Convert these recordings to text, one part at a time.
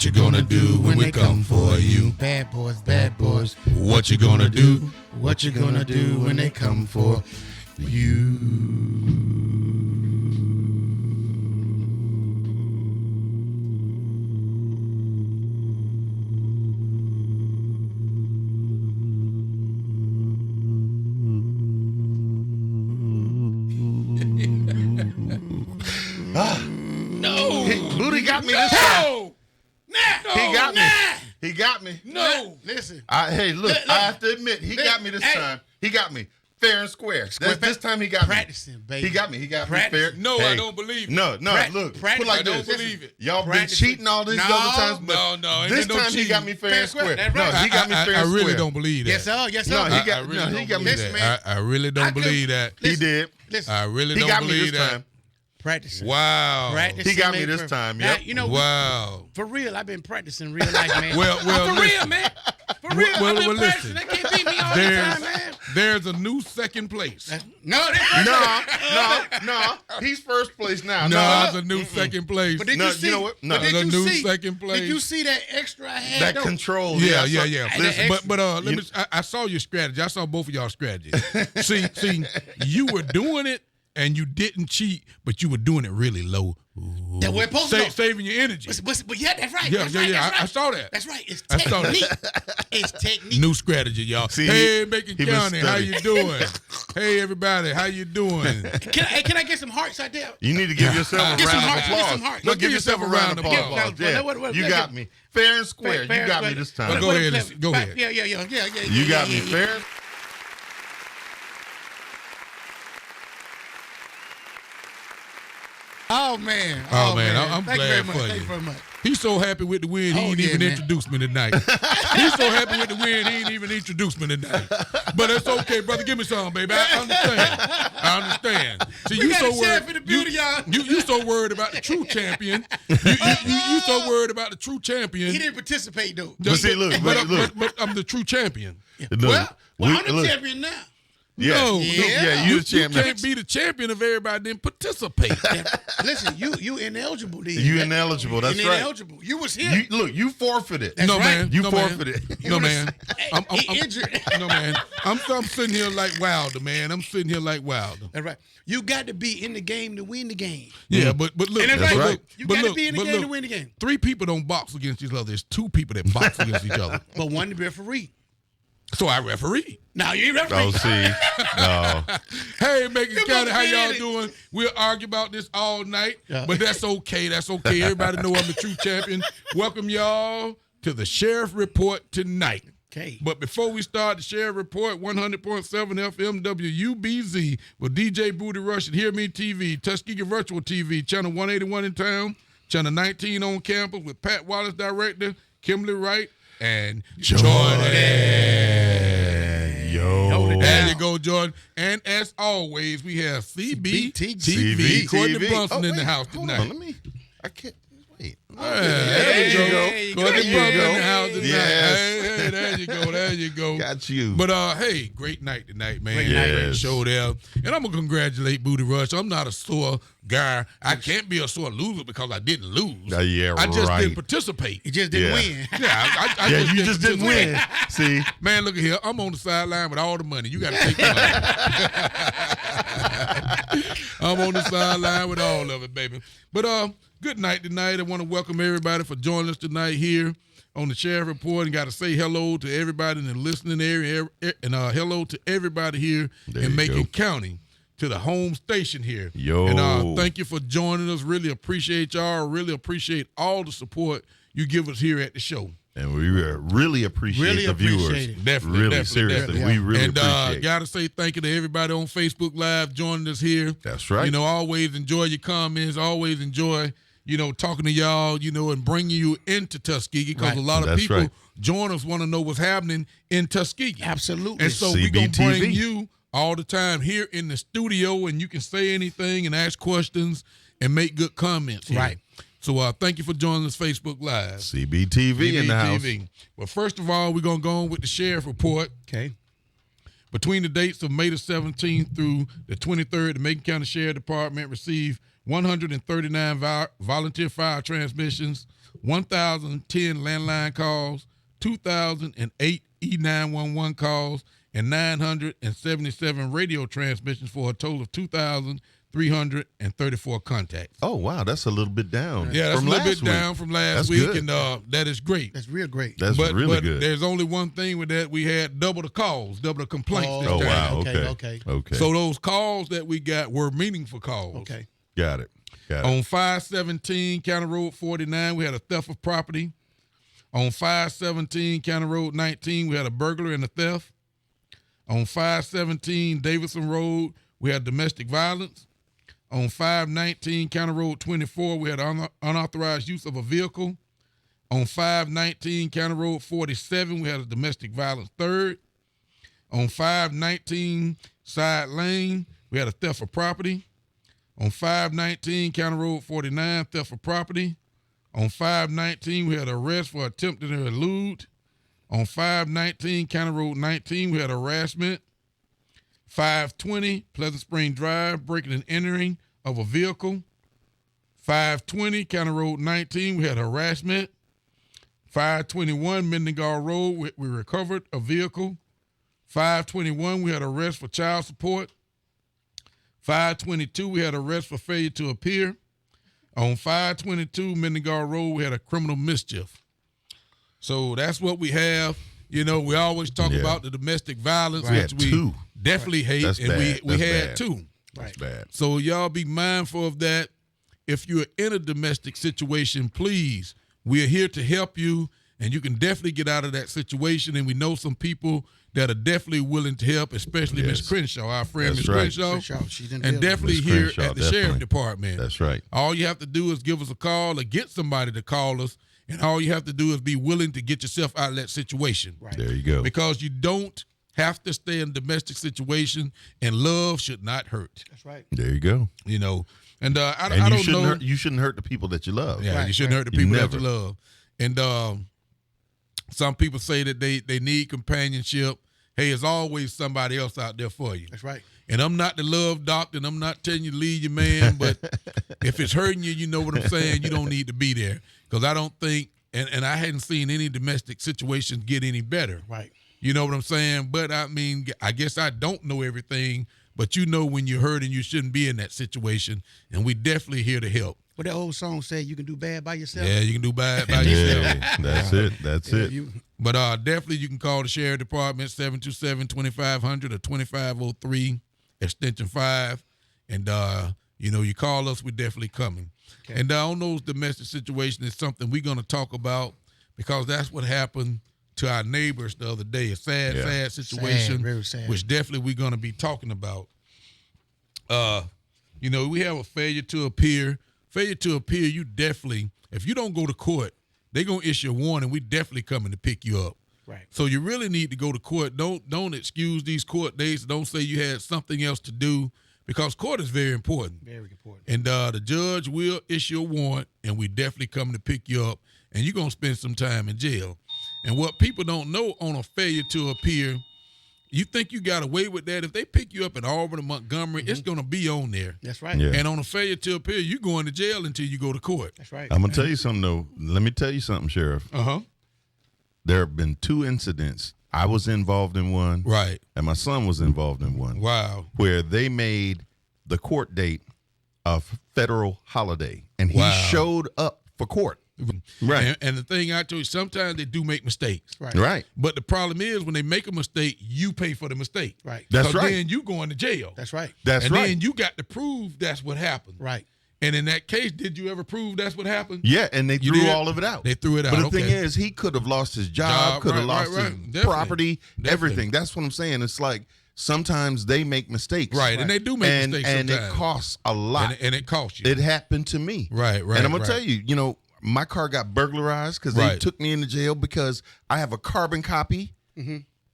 What you gonna do when we come for you? Bad boys, bad boys. What you gonna do? What you gonna do when they come for you? No. Booty got me this time. No. He got me. He got me. No. Listen. Hey, look, Look. I have to admit, he got me this Hey. time. He got me fair and square. This time he got Practicing, me. baby. He got me. He got me Practice. fair. No, I don't believe it. No, look. Practice. Put like I don't this. believe it. Y'all been Practicing. cheating all these No, other times, but no, ain't this no time he cheating. got me fair Fair and square. square. That's No, right. he got me fair I and really square. don't believe that. Yes, sir. Yes, sir. No, he got- I really no, he don't got me believe Listen, that. man. I really don't believe that. He did. Listen. I really He don't got me believe this that. time. Practicing. Wow. Practicing. He got me make this perfect. time, Now, yep. you know, Wow. for real, I've been practicing real life, man. Well, for listen. real, man. For real, Well, I've been listen. practicing. They can't beat me all the time, man. There's a new second place. No, No. He's first place now. No, there's a new second place. But did No, you see? you know what? No. But did The you new see? second place. Did you see that extra I had? That though? control. Yeah. Listen, But let me. I saw your strategy. I saw both of y'all strategies. see, you were doing it and you didn't cheat, but you were doing it really low. That way supposed to go. Saving your energy. But yeah, that's right. Yeah, that's yeah, right, yeah. That's right. I saw that. That's right. It's I saw that. technique. It's technique. New strategy, y'all. See, hey, Macon he been County, how studying. you doing? Hey, everybody, how you doing? Can I get some hearts out there? You need to give yourself a Get some round of hearts, get applause. some hearts. No, Give give yourself a round of applause. applause. Yeah, Yeah, what- you got me fair and square. Fair You got and me this square. time. Go ahead. Go ahead. Yeah. You got me fair. Oh man. Oh, man, I'm Thank glad you very much. for Thank you. you very much. He's so happy with the win, he Oh, ain't yeah, even man. introduced me tonight. He's so happy with the win, he ain't even introduced me tonight. But it's okay, brother. Give me some, baby. I understand. See, We got a chef in the building, y'all. You so worried about the true champion. You so worried about the true champion. He didn't participate though. But see, look, But I'm the true champion. Well, I'm the champion now. Yeah, No, yeah, you the champion. You can't be the champion if everybody didn't participate. Listen, you ineligible. Then. You ineligible. That's right. Ineligible. You was here. You forfeited. That's no, right. man. You no, forfeited. Man. No, man. I'm injured. No, man. I'm sitting here like Wilder, man. I'm sitting here like Wilder. That's right. You got to be in the game to win the game. Yeah, but look. And that's That's right. right. You But got to look, be in the but game to look. win the game. 3 people don't box against each other. There's 2 people that box against each other. But one to be referee. So I referee. Now you ain't referee. Oh, see, no. Hey, Macon Come County, on, how get y'all in it. doing? We'll argue about this all night, Yeah. but that's okay. That's okay. Everybody know I'm the true champion. Welcome y'all to the Sheriff Report tonight. Okay. But before we start the Sheriff Report, 100.7 FM WUBZ with DJ Booty Rush and Hear Me TV, Tuskegee Virtual TV, channel 181 in town, channel 19 on campus with Pat Wallace, director, Kimberly Wright, and Jordan. Yo. There you go, Jordan. And as always, we have CBTV, Courtney Brunson in the house Hold tonight. on, let me. I can't. Wait. There you go. Courtney There you Brunson go. in the house tonight. Yes. Hey, there you go. There you go. Got you. But hey, great night tonight, man. Great night. Great Yes. show there. And I'm gonna congratulate Booty Rush. I'm not a sore guy. I can't be a sore loser because I didn't lose. Yeah, I just right. didn't participate. You just didn't Yeah. win. Yeah, I Yeah, you just didn't participate. win. See, Man, look at here. I'm on the sideline with all the money. You got to take the money. I'm on the sideline with all of it, baby. But good night tonight. I want to welcome everybody for joining us tonight here on the Sheriff Report, and got to say hello to everybody in the listening area, and hello to everybody here There in you Macon go. County, to the home station here. Yo. And thank you for joining us. Really appreciate y'all. Really appreciate all the support you give us here at the show. and we really appreciate Really the viewers. appreciate it. Definitely, Really, definitely, seriously, definitely. we really and appreciate. gotta say thank you to everybody on Facebook Live joining us here. That's right. You know, always enjoy your comments. Always enjoy, talking to y'all. And bringing you into Tuskegee, because Right. a lot of That's people right. join us, want to know what's happening in Tuskegee. Absolutely. And so we're gonna CBTV. bring you all the time here in the studio, and you can say anything and ask questions and make good comments here. Right. So thank you for joining us Facebook Live. CBTV in the house. CBTV. Well, first of all, we're going to go on with the Sheriff Report. Okay. Between the dates of May the 17th through the 23rd, the Macon County Sheriff Department received 139 volunteer fire transmissions, 1,010 landline calls, 2,008 E911 calls, and 977 radio transmissions for a total of 2,334 contacts. Oh, wow. That's a little bit down. Yeah, that's from a little last bit down from last That's week, good. and that is great. That's real great. That's but really good. there's only one thing with that. We had double the calls, double the complaints this Oh, time. wow. Okay. Okay. So those calls that we got were meaningful calls. Okay. Got it. On 517 County Road 49, we had a theft of property. On 517 County Road 19, we had a burglary and a theft. On 517 Davidson Road, we had domestic violence. On 519 County Road 24, we had unauthorized use of a vehicle. On 519 County Road 47, we had a domestic violence third. On 519 Side Lane, we had a theft of property. On 519 County Road 49, theft of property. On 519, we had an arrest for attempting to elude. On 519 County Road 19, we had harassment. 520 Pleasant Spring Drive, breaking and entering of a vehicle. 520 County Road 19, we had harassment. 521 Mendengar Road, we recovered a vehicle. 521, we had arrest for child support. 522, we had arrest for failure to appear. On 522 Mendengar Road, we had a criminal mischief. So that's what we have. You know, we always talk about the domestic violence, which we definitely hate, That's and bad. we That's had bad. two. That's bad. So y'all be mindful of that. If you're in a domestic situation, please, we are here to help you, and you can definitely get out of that situation. And we know some people that are definitely willing to help, especially Miss Crenshaw, our friend Miss Crenshaw. She's in And definitely Miss here Crenshaw, at the Sheriff Department. That's right. All you have to do is give us a call or get somebody to call us, and all you have to do is be willing to get yourself out of that situation. Right. There you go. Because you don't have to stay in a domestic situation, and love should not hurt. That's right. There you go. You know, and I And don't you shouldn't know. hurt, you shouldn't hurt the people that you love. Yeah, you shouldn't hurt the You people that you never. love. And some people say that they need companionship. Hey, there's always somebody else out there for you. That's right. And I'm not the love doctor, and I'm not telling you to leave your man, but if it's hurting you, you know what I'm saying, you don't need to be there. Because I don't think, and I hadn't seen any domestic situations get any better. Right. You know what I'm saying? But I mean, I guess I don't know everything, but you know when you're hurting, you shouldn't be in that situation, and we definitely here to help. What that old song said, you can do bad by yourself. Yeah, you can do bad by yourself. Yeah, that's it. That's it. But definitely you can call the Sheriff Department, 727-2500 or 2503, extension 5. And, you know, you call us, we're definitely coming. Okay. And on those domestic situations is something we're going to talk about because that's what happened to our neighbors the other day. A sad situation, sad, very sad. which definitely we're going to be talking about. You know, we have a failure to appear. Failure to appear, you definitely, if you don't go to court, they're going to issue a warning. We definitely coming to pick you up. Right. So you really need to go to court. Don't excuse these court dates. Don't say you had something else to do because court is very important. Very important. And the judge will issue a warrant, and we definitely coming to pick you up, and you're going to spend some time in jail. And what people don't know on a failure to appear, you think you got away with that. If they pick you up in Auburn or Montgomery, it's going to be on there. That's right. Yeah. And on a failure to appear, you're going to jail until you go to court. That's right. I'm going to tell you something, though. Let me tell you something, Sheriff. Uh-huh. There have been 2 incidents. I was involved in one. Right. And my son was involved in one. Wow. Where they made the court date a federal holiday. And he Wow. showed up for court. Right. And the thing I tell you, sometimes they do make mistakes. Right. Right. But the problem is when they make a mistake, you pay for the mistake. Right. That's So right. then you going to jail. That's right. That's and right. then you got to prove that's what happened. Right. And in that case, did you ever prove that's what happened? Yeah, and they You threw did? all of it out. They threw it out. But the Okay. thing is, he could have lost his job, could have right, lost right. his Definitely. property, Definitely. everything. That's what I'm saying. It's like sometimes they make mistakes. Right. And they do make mistakes and sometimes. it costs a lot. And it costs you. It happened to me. Right, right, And I'm going right. to tell you, you know, my car got burglarized because they Right. took me into jail because I have a carbon copy.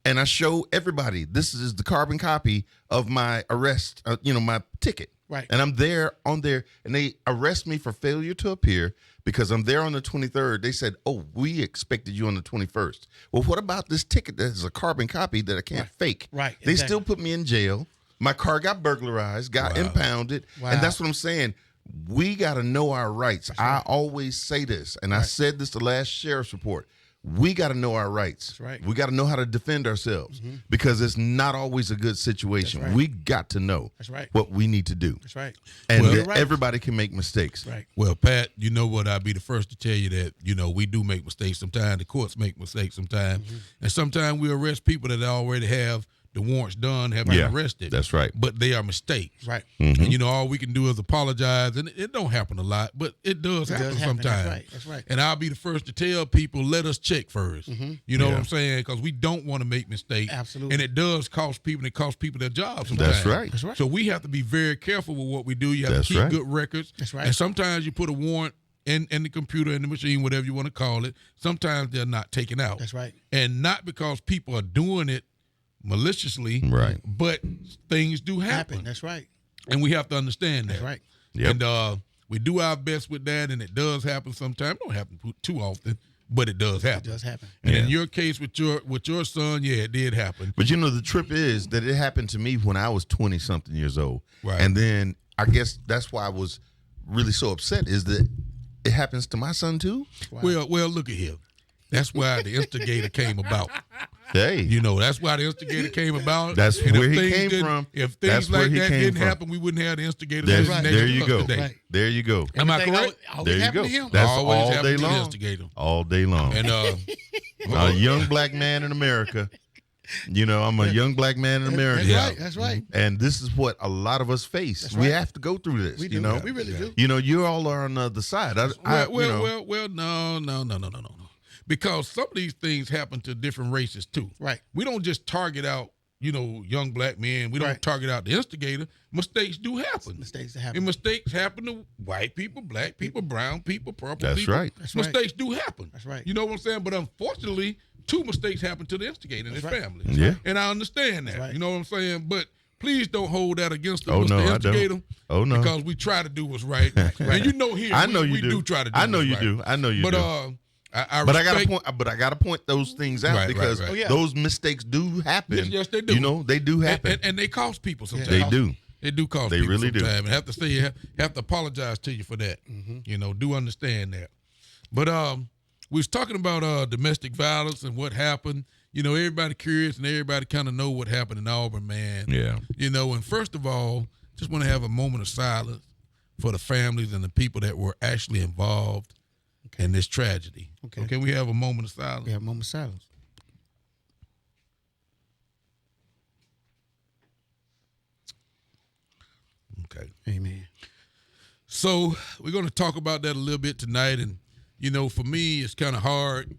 And I show everybody, this is the carbon copy of my arrest, my ticket. Right. And I'm there on there, and they arrest me for failure to appear because I'm there on the 23rd. They said, oh, we expected you on the 21st. Well, what about this ticket that is a carbon copy that I can't fake? Right, They exactly. still put me in jail. My car got burglarized, got impounded. Wow. And that's what I'm saying. We got to know our rights. I always say this, and I said this the last sheriff's report. We got to know our rights. That's right. We got to know how to defend ourselves because it's not always a good situation. That's right. We got to know That's right. what we need to do. That's right. And Well, that you're right. everybody can make mistakes. Right. Well, Pat, you know what? I'll be the first to tell you that, we do make mistakes sometimes. The courts make mistakes sometimes. And sometimes we arrest people that already have the warrants done, have been Yeah, arrested. that's right. But they are mistakes. Right. And, all we can do is apologize. And it don't happen a lot, but it does happen does happen. That's sometimes. right. That's right. And I'll be the first to tell people, let us check first. You know what I'm saying? Because we don't want to make mistakes. Absolutely. And it does cost people, and it costs people their jobs sometimes. That's right. That's right. So we have to be very careful with what we do. You have That's to keep right. good records. That's right. And sometimes you put a warrant in the computer, in the machine, whatever you want to call it. Sometimes they're not taken out. That's right. And not because people are doing it maliciously, Right. but things do happen. That's right. And we have to understand that. That's right. Yep. And we do our best with that, and it does happen sometimes. It don't happen too often, but it does It happen. does happen. And in your case with your son, yeah, it did happen. But the trip is that it happened to me when I was 20-something years old. Right. And then I guess that's why I was really so upset is that it happens to my son too. Well, look at here. That's why the instigator came about. Hey. That's why the instigator came about. That's And if where he things came didn't- from. If That's things where like he that came didn't from. happen, we wouldn't have the instigator. There's- sitting there next you to us go. today. Right. There you go. Am I Everything correct? always There you happened go. to him. That's Always all happened day to the long. instigator. All day long. And A young black man in America. I'm a young black man in America. That's Yeah. right. That's right. And this is what a lot of us face. That's We right. have to go through this. We do. You know, We really do. You all are on the other side. well, no. Because some of these things happen to different races too. Right. We don't just target out, young black men. We don't Right. target out the instigator. Mistakes do happen. Mistakes that happen. And mistakes happen to white people, black people, brown people, purple That's people. right. That's right. Mistakes do happen. That's right. You know what I'm saying? But unfortunately, 2 mistakes happen to the instigator and his That's right. family. Yeah. And I understand that. That's right. You know what I'm saying? But please don't hold that against Oh, us, no, the I instigator. don't. Oh, no. Because we try to do what's right. And here, I know we you do. try to do I know what's you right. do. I know you But do. I But I respect, gotta point those things out Right, because right. Oh, yeah. those mistakes do happen. Yes, they do. They do happen. and they cost people sometimes. they do. They do cost They people really do. sometimes. And have to say, have to apologize to you for that. Do understand that. But we was talking about domestic violence and what happened. Everybody curious and everybody kind of know what happened in Auburn, man. Yeah. And first of all, just want to have a moment of silence for the families and the people that were actually involved in this tragedy. Okay. Can we have a moment of silence? We have a moment of silence. Okay. Amen. So we're going to talk about that a little bit tonight. And, for me, it's kind of hard,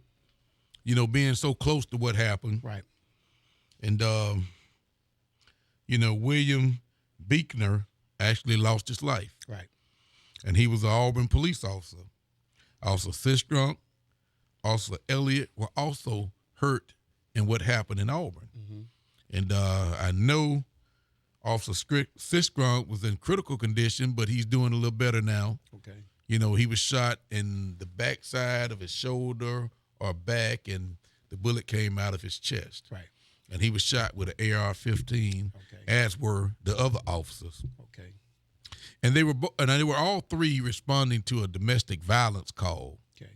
being so close to what happened. Right. And, William Beekner actually lost his life. Right. And he was an Auburn police officer. Officer Sistrunk, Officer Elliott were also hurt in what happened in Auburn. And I know Officer Sistrunk was in critical condition, but he's doing a little better now. Okay. He was shot in the backside of his shoulder or back, and the bullet came out of his chest. Right. And he was shot with an AR-15, as were the other officers. Okay. And they were all 3 responding to a domestic violence call, Okay.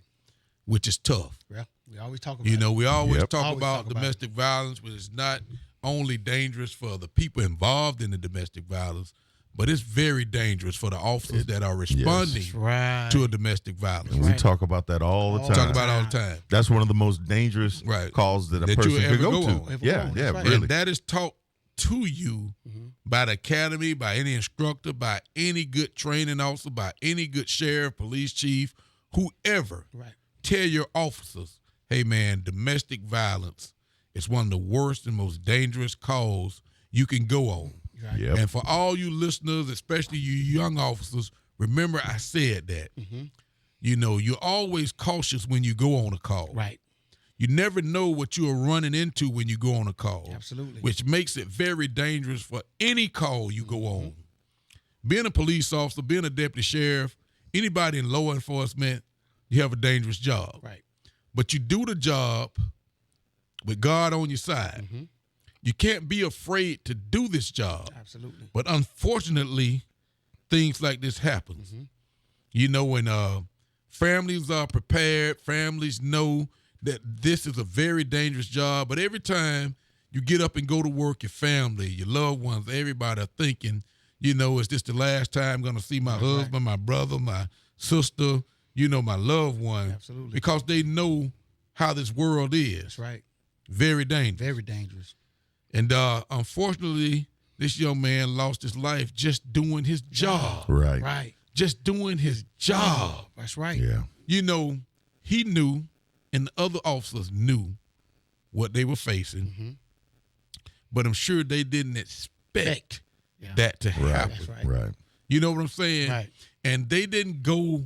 which is tough. Well, we always talk about it. We always Yep. talk Always about talk about domestic violence, but it's not only dangerous for the people involved in the domestic violence, but it's very dangerous for the officers that are responding Right. to a domestic violence. We talk about that all the All time. Talk about it all the time. That's one of the most dangerous Right. calls that a That you person ever could go go to. on. Ever Yeah, go on. yeah, That's right. really. And that is taught to you by the academy, by any instructor, by any good training officer, by any good sheriff, police chief, whoever. Right. Tell your officers, hey man, domestic violence is one of the worst and most dangerous calls you can go on. Right. Yep. And for all you listeners, especially you young officers, remember I said that. You're always cautious when you go on a call. Right. You never know what you are running into when you go on a call. Absolutely. Which makes it very dangerous for any call you go on. Being a police officer, being a deputy sheriff, anybody in law enforcement, you have a dangerous job. Right. But you do the job with God on your side. You can't be afraid to do this job. Absolutely. But unfortunately, things like this happens. You know, when families are prepared, families know that this is a very dangerous job, but every time you get up and go to work, your family, your loved ones, everybody are thinking, you know, is this the last time I'm going to see my husband, my brother, my sister, you know, my loved one? Absolutely. Because they know how this world is. That's right. Very dangerous. Very dangerous. And unfortunately, this young man lost his life just doing his job. Right. Right. Just doing his job. That's right. Yeah. You know, he knew and the other officers knew what they were facing. But I'm sure they didn't expect that to happen. That's right. Right. You know what I'm saying? Right. And they didn't go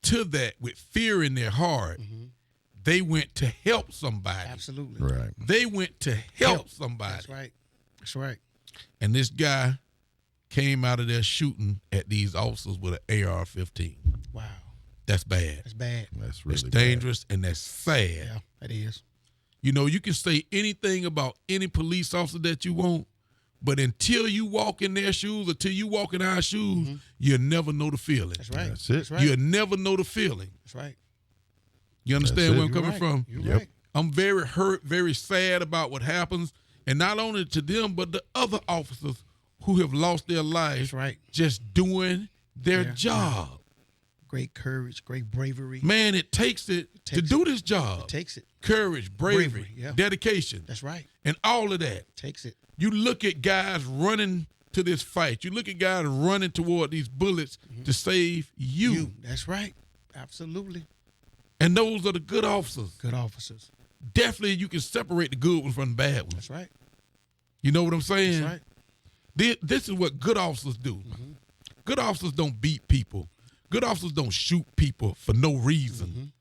to that with fear in their heart. They went to help somebody. Absolutely. Right. They went to help somebody. That's right. That's right. And this guy came out of there shooting at these officers with an AR-15. Wow. That's bad. That's bad. That's really It's bad. dangerous and that's sad. Yeah, that is. You know, you can say anything about any police officer that you want, but until you walk in their shoes, until you walk in our shoes, you'll never know the feeling. That's right. That's it. That's right. You'll never know the feeling. That's right. You understand That's where it. I'm coming right. from? You're Yep. right. I'm very hurt, very sad about what happens, and not only to them, but the other officers who have lost their lives That's right. just doing their Yeah. job. Great courage, great bravery. Man, it takes it to takes do this job. It takes it. Courage, bravery, Bravery, yeah. dedication, That's right. and all of that. Takes it. You look at guys running to this fight. You look at guys running toward these bullets to save you. That's right. Absolutely. And those are the good officers. Good officers. Definitely you can separate the good ones from the bad ones. That's right. You know what I'm saying? That's right. This is what good officers do. Good officers don't beat people. Good officers don't shoot people for no reason.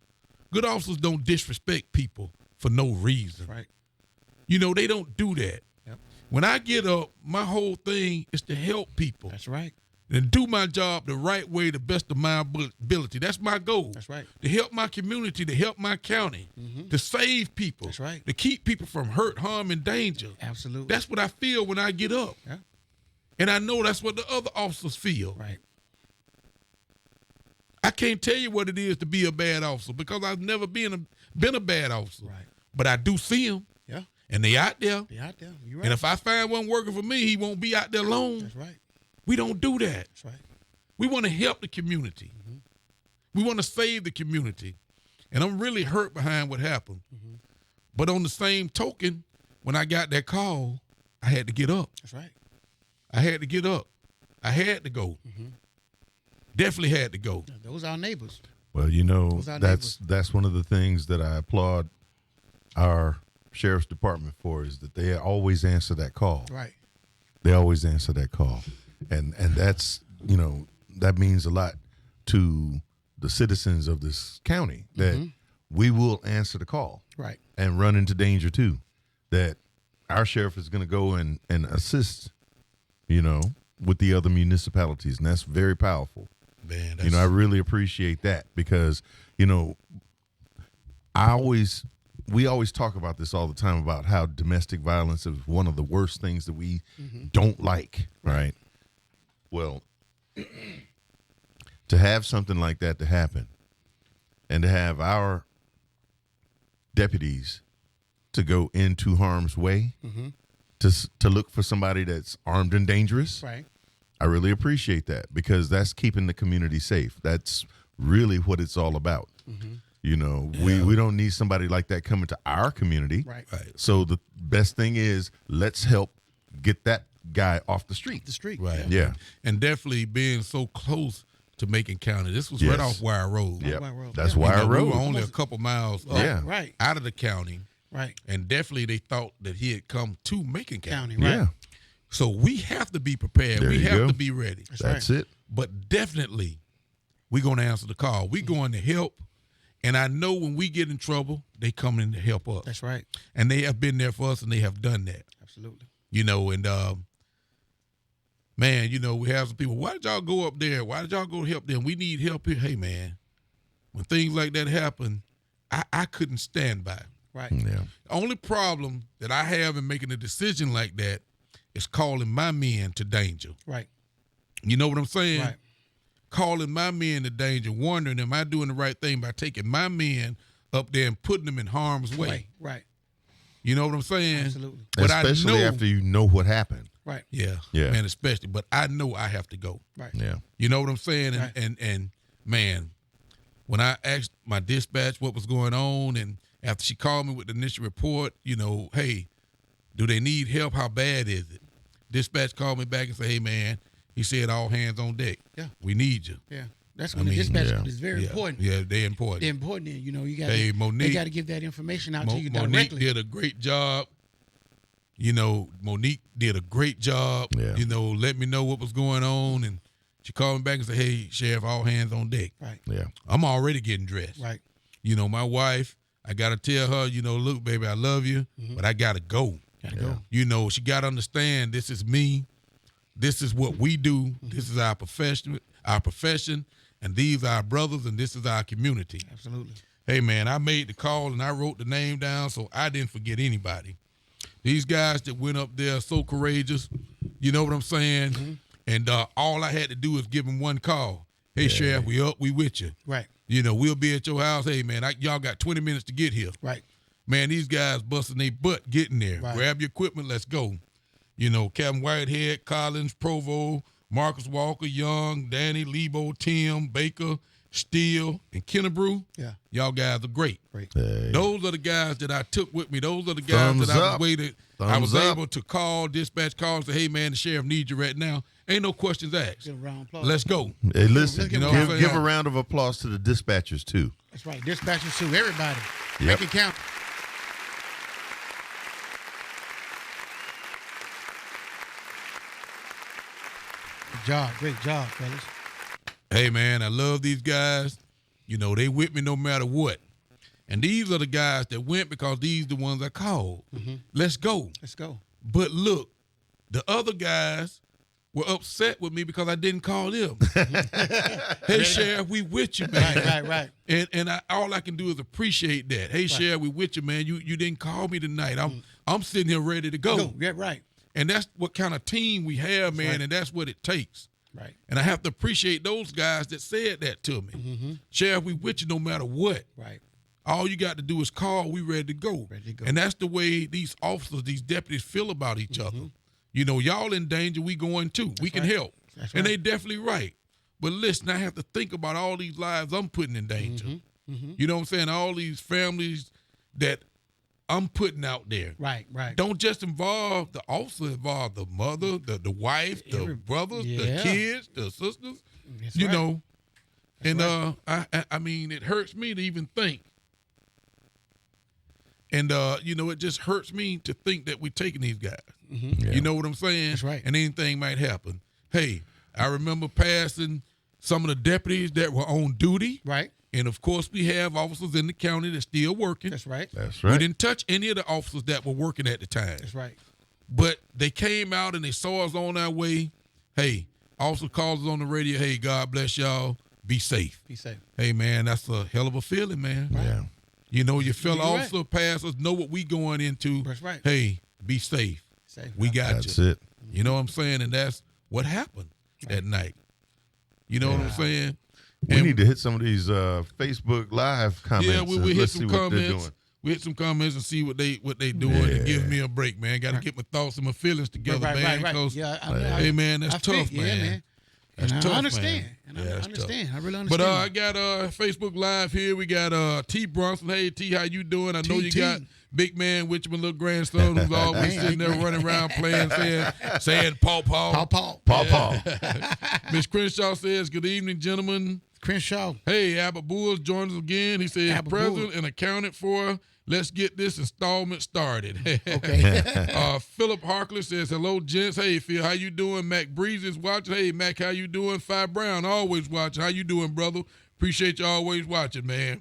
Good officers don't disrespect people for no reason. That's right. You know, they don't do that. Yep. When I get up, my whole thing is to help people That's right. and do my job the right way, the best of my ability. That's my goal. That's right. To help my community, to help my county, to save people. That's right. To keep people from hurt, harm, and danger. Absolutely. That's what I feel when I get up. Yeah. And I know that's what the other officers feel. Right. I can't tell you what it is to be a bad officer because I've never been a bad officer. Right. But I do see them, Yeah. and they out there. Be out there. You're right. And if I find one working for me, he won't be out there alone. That's right. We don't do that. That's right. We want to help the community. We want to save the community. And I'm really hurt behind what happened. But on the same token, when I got that call, I had to get up. That's right. I had to get up. I had to go. Definitely had to go. Yeah, those are our neighbors. Well, you know, Those are that's one of the things that I applaud our sheriff's department for is that they always answer that call. Right. They always answer that call. And that's, you know, that means a lot to the citizens of this county that we will answer the call Right. and run into danger too. That our sheriff is going to go and assist, you know, with the other municipalities. And that's very powerful. Man, You know, I really appreciate that because, you know, we always talk about this all the time about how domestic violence is one of the worst things that we don't like, right? Well, to have something like that to happen and to have our deputies to go into harm's way to look for somebody that's armed and dangerous, Right. I really appreciate that because that's keeping the community safe. That's really what it's all about. You know, we don't need somebody like that coming to our community. Right. So the best thing is let's help get that guy off the street. The street. Right. Yeah. And definitely being so close to Macon County. This was right Yes. off Wire Road. Yep. Wire Road. That's Yeah. Wire You know, Road. We were only a couple miles up Yeah. Right. out of the county. Right. And definitely they thought that he had come to Macon County. County. Right. Yeah. So we have to be prepared. There We you have go. to be ready. That's it. But definitely we're going to answer the call. We're going to help. And I know when we get in trouble, they come in to help us. That's right. And they have been there for us and they have done that. Absolutely. You know, and man, you know, we have some people, why did y'all go up there? Why did y'all go help them? We need help here. Hey, man, when things like that happen, I couldn't stand by. Right. Yeah. The only problem that I have in making a decision like that is calling my men to danger. Right. You know what I'm saying? Right. Calling my men to danger, wondering, am I doing the right thing by taking my men up there and putting them in harm's way? Right. Right. You know what I'm saying? Absolutely. But Especially I know, after you know what happened. Right. yeah, Yeah. man, especially. But I know I have to go. Right. Yeah. You know what I'm saying? And, Right. and man, when I asked my dispatch what was going on, and after she called me with the initial report, you know, hey, do they need help? How bad is it? Dispatch called me back and said, hey, man, he said all hands on deck. Yeah. We need you. Yeah. That's when I the mean, dispatch yeah. is very Yeah, important. yeah, they're important. They're important. You know, you got Hey, they Monique. got to give that information out to you Monique directly. did a great job. You know, Monique did a great job. Yeah. You know, let me know what was going on, and she called me back and said, hey, Sheriff, all hands on deck. Right. Yeah. I'm already getting dressed. Right. You know, my wife, I got to tell her, you know, look, baby, I love you, but I got to go. Gotta go. You know, she got to understand this is me. This is what we do. This is our profession, and these are our brothers, and this is our community. Absolutely. Hey, man, I made the call, and I wrote the name down so I didn't forget anybody. These guys that went up there are so courageous. You know what I'm saying? And all I had to do was give them one call. Hey, Sheriff, we up, we with you. Right. You know, we'll be at your house. Hey, man, y'all got 20 minutes to get here. Right. Man, these guys busting their butt getting there. Right. Grab your equipment, let's go. You know, Captain Whitehead, Collins, Provo, Marcus Walker, Young, Danny, Lebo, Tim, Baker, Steele, and Kennebrew. Yeah. Y'all guys are great. Great. Hey. Those are the guys that I took with me. Those are the guys Thumbs that I was up. waited. I Thumbs was up. able to call, dispatch calls, say, hey, man, the sheriff needs you right now. Ain't no questions asked. Give a round of applause. Let's go. Hey, listen, Let's give You know them what I'm give saying? a round of applause to the dispatchers, too. That's right. Dispatchers too. Everybody. Yep. Make it count. Good job. Great job, fellas. Hey, man, I love these guys. You know, they with me no matter what. And these are the guys that went because these the ones I called. Let's go. Let's go. But look, the other guys were upset with me because I didn't call them. Hey, Sheriff, we with you, man. Right. And all I can do is appreciate that. Hey, Sheriff, we with you, man. You didn't call me tonight. I'm sitting here ready to go. Go. Yeah, right. And that's what kind of team we have, man, right. and that's what it takes. Right. And I have to appreciate those guys that said that to me. Sheriff, we with you no matter what. Right. All you got to do is call. We ready to go. Ready to go. And that's the way these officers, these deputies feel about each other. You know, y'all in danger, we going too. We can right. help. That's And right. they definitely right. But listen, I have to think about all these lives I'm putting in danger. You know what I'm saying? All these families that I'm putting out there. Right. Don't just involve the officer, involve the mother, the wife, the brothers, the yeah. kids, the sisters. That's You right. know, and right. I mean, it hurts me to even think. And you know, it just hurts me to think that we're taking these guys. Yeah. You know what I'm saying? That's right. And anything might happen. Hey, I remember passing some of the deputies that were on duty. Right. And of course, we have officers in the county that's still working. That's right. That's We right. didn't touch any of the officers that were working at the time. That's right. But they came out and they saw us on our way. Hey, officer calls us on the radio. Hey, God bless y'all. Be safe. Be safe. Hey, man, that's a hell of a feeling, man. Yeah. You know, your fellow You're right. officer pass us, know what we going into. That's right. Hey, be safe. Safe. We got That's you. it. You know what I'm saying? And that's what happened that night. You know what I'm saying? We And- need to hit some of these Facebook Live comments. Yeah, we and hit let's some see what they're comments. doing. We hit some comments and see what they doing and give me a break, man. Got to get my thoughts and my feelings together, man. Right. 'cause, Yeah. hey, man, that's I tough, feel- man. Yeah, man. That's And tough, I understand. man. And Yeah, I that's understand. I really But understand. I got Facebook Live here. We got T Bronson. Hey T, how you doing? I know you T. got big man with you, my little grandson who's always Man, sitting there big man. running around playing, saying paw paw. Paw. Miss Crenshaw says, "Good evening, gentlemen." Crenshaw. Hey, Albert Bulls joins us again. He says, Albert "Present Bulls. and accounted for. Let's get this installment started." Okay. Philip Harkley says, "Hello, gents. Hey, Phil, how you doing? Mac Breeze is watching. Hey, Mac, how you doing? Fi Brown, always watching. How you doing, brother? Appreciate you always watching, man."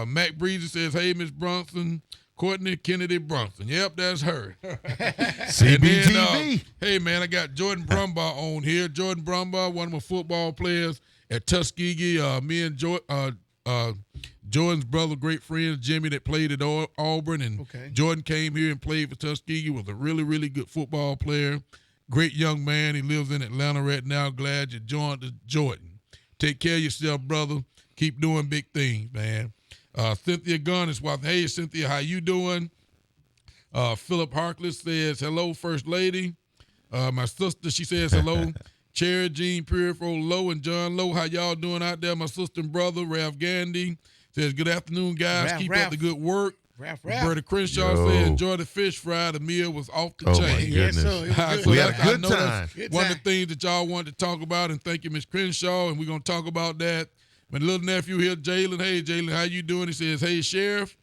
Mac Breeze says, "Hey, Miss Bronson, Courtney Kennedy Bronson. Yep, that's her." And then, CBTV. hey, man, I got Jordan Brumbaugh on here. Jordan Brumbaugh, one of my football players at Tuskegee. Me and Jordan's brother, great friends, Jimmy, that played at Auburn. And Okay. Jordan came here and played for Tuskegee, was a really, really good football player. Great young man. He lives in Atlanta right now. Glad you joined us, Jordan. Take care of yourself, brother. Keep doing big things, man. Cynthia Gunn is watching. Hey, Cynthia, how you doing? Philip Harkless says, hello, First Lady. My sister, she says hello. Cherry Jean Purifo Lowe and John Lowe, how y'all doing out there? My sister and brother, Ralph Gandhi, says, good afternoon, guys. Keep up the good work. Roberta Crenshaw said, enjoy the fish fry. The meal was off the chain. My goodness. Yes, We had a good time. One of the things that y'all wanted to talk about, and thank you, Miss Crenshaw, and we're going to talk about that. My little nephew here, Jalen. Hey, Jalen, how you doing? He says, hey, Sheriff.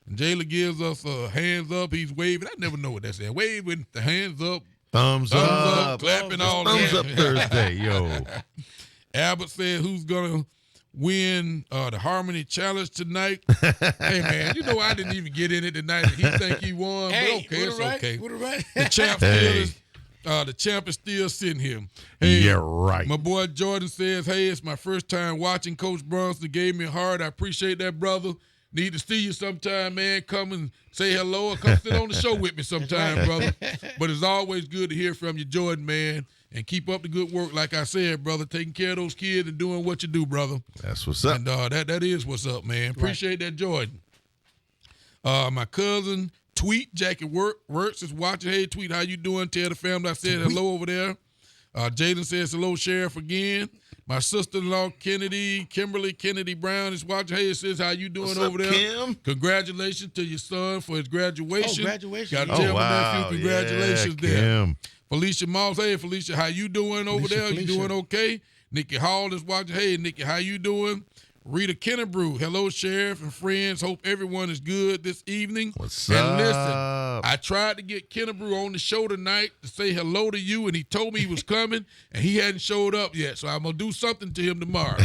And Jalen gives us a hands up. He's waving. I never know what that's saying. Waving the hands up. Thumbs up. Clapping all Thumbs that. up Thursday, yo. Albert said, who's going to win the Harmony Challenge tonight? Hey, man, you know I didn't even get in it tonight. He think he won, but okay, it's okay. The champ the champ is still sitting here. Hey, Yeah, right. my boy Jordan says, hey, it's my first time watching Coach Bronson. Gave me a heart. I appreciate that, brother. Need to see you sometime, man. Come and say hello or come sit on the show with me sometime, brother. But it's always good to hear from you, Jordan, man. And keep up the good work, like I said, brother. Taking care of those kids and doing what you do, brother. That's what's up. And that is what's up, man. Appreciate that, Jordan. My cousin, Tweet, Jackie Works is watching. Hey, Tweet, how you doing? Tell the family I said hello over there. Jaden says hello, Sheriff, again. My sister-in-law, Kimberly Kennedy Brown is watching. Hey, it says, how you doing What's over up, there? Kim? Congratulations to your son for his graduation. Graduation. Got to Oh, tell my nephew, congratulations yeah, there. Kim. Felicia Moss, hey, Felicia, how you doing over there? You doing okay? Nikki Hall is watching. Hey, Nikki, how you doing? Rita Kennebrew, hello, Sheriff and friends. Hope everyone is good this evening. What's and up? listen, I tried to get Kennebrew on the show tonight to say hello to you, and he told me he was coming, and he hadn't showed up yet. So I'm going to do something to him tomorrow.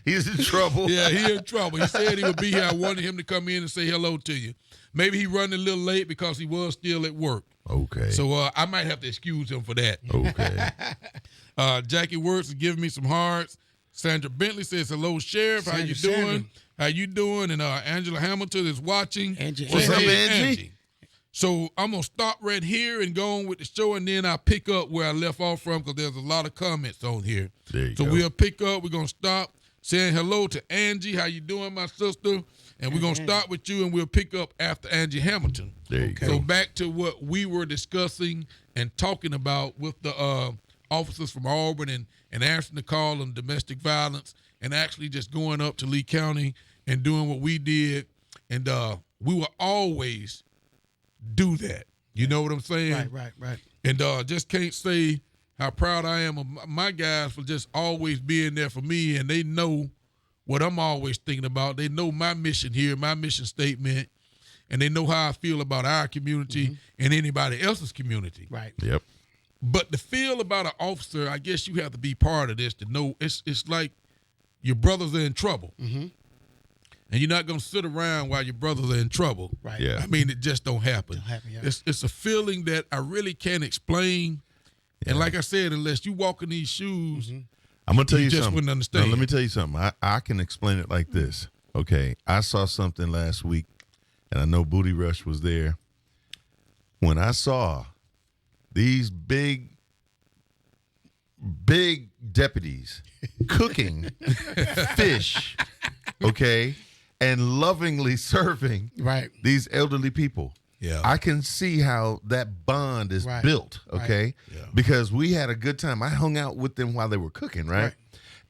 He's in trouble. Yeah, he in trouble. He said he would be here. I wanted him to come in and say hello to you. Maybe he running a little late because he was still at work. Okay. So I might have to excuse him for that. Okay. Jackie Works is giving me some hearts. Sandra Bentley says, hello, Sheriff. How you doing? Sandra. How you doing? And Angela Hamilton is watching. Angie. What's up, Angie? So I'm going to stop right here and go on with the show, and then I'll pick up where I left off from because there's a lot of comments on here. There you So go. we'll pick up. We're going to stop saying hello to Angie. How you doing, my sister? And we're going to start with you, and we'll pick up after Angie Hamilton. There you go. So back to what we were discussing and talking about with the officers from Auburn and answering the call on domestic violence and actually just going up to Lee County and doing what we did. And we will always do that. You know what I'm saying? Right. And just can't say how proud I am of my guys for just always being there for me. And they know what I'm always thinking about. They know my mission here, my mission statement, and they know how I feel about our community and anybody else's community. Right. Yep. But the feel about an officer, I guess you have to be part of this to know it's like your brothers are in trouble. And you're not going to sit around while your brothers are in trouble. Right. Yeah. I mean, it just don't happen. Don't happen, yeah. It's a feeling that I really can't explain. And like I said, unless you walk in these shoes, I'm gonna tell You you, just something. wouldn't understand. Now, let me tell you something. I can explain it like this. Okay, I saw something last week, and I know Booty Rush was there. When I saw these big deputies cooking fish, okay, and lovingly serving Right. these elderly people. Yeah. I can see how that bond is Right. built, okay? Yeah. Because we had a good time. I hung out with them while they were cooking, right?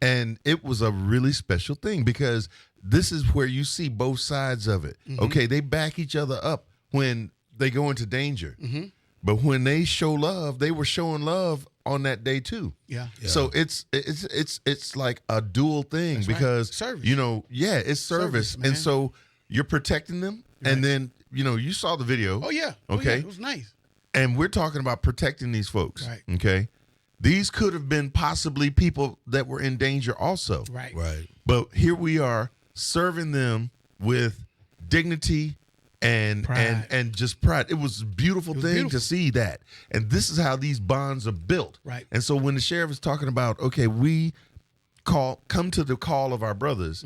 And it was a really special thing because this is where you see both sides of it. Okay, they back each other up when they go into danger. But when they show love, they were showing love on that day too. Yeah. So it's like a dual thing That's right. because Service. it's service. man. And so you're protecting them and then you saw the video. Oh yeah. Okay. It was nice. And we're talking about protecting these folks. Right. Okay. These could have been possibly people that were in danger also. Right. Right. But here we are serving them with dignity and Pride. and just pride. It was a beautiful thing beautiful. to see that. And this is how these bonds are built. Right. And so when the sheriff is talking about, okay, we come to the call of our brothers,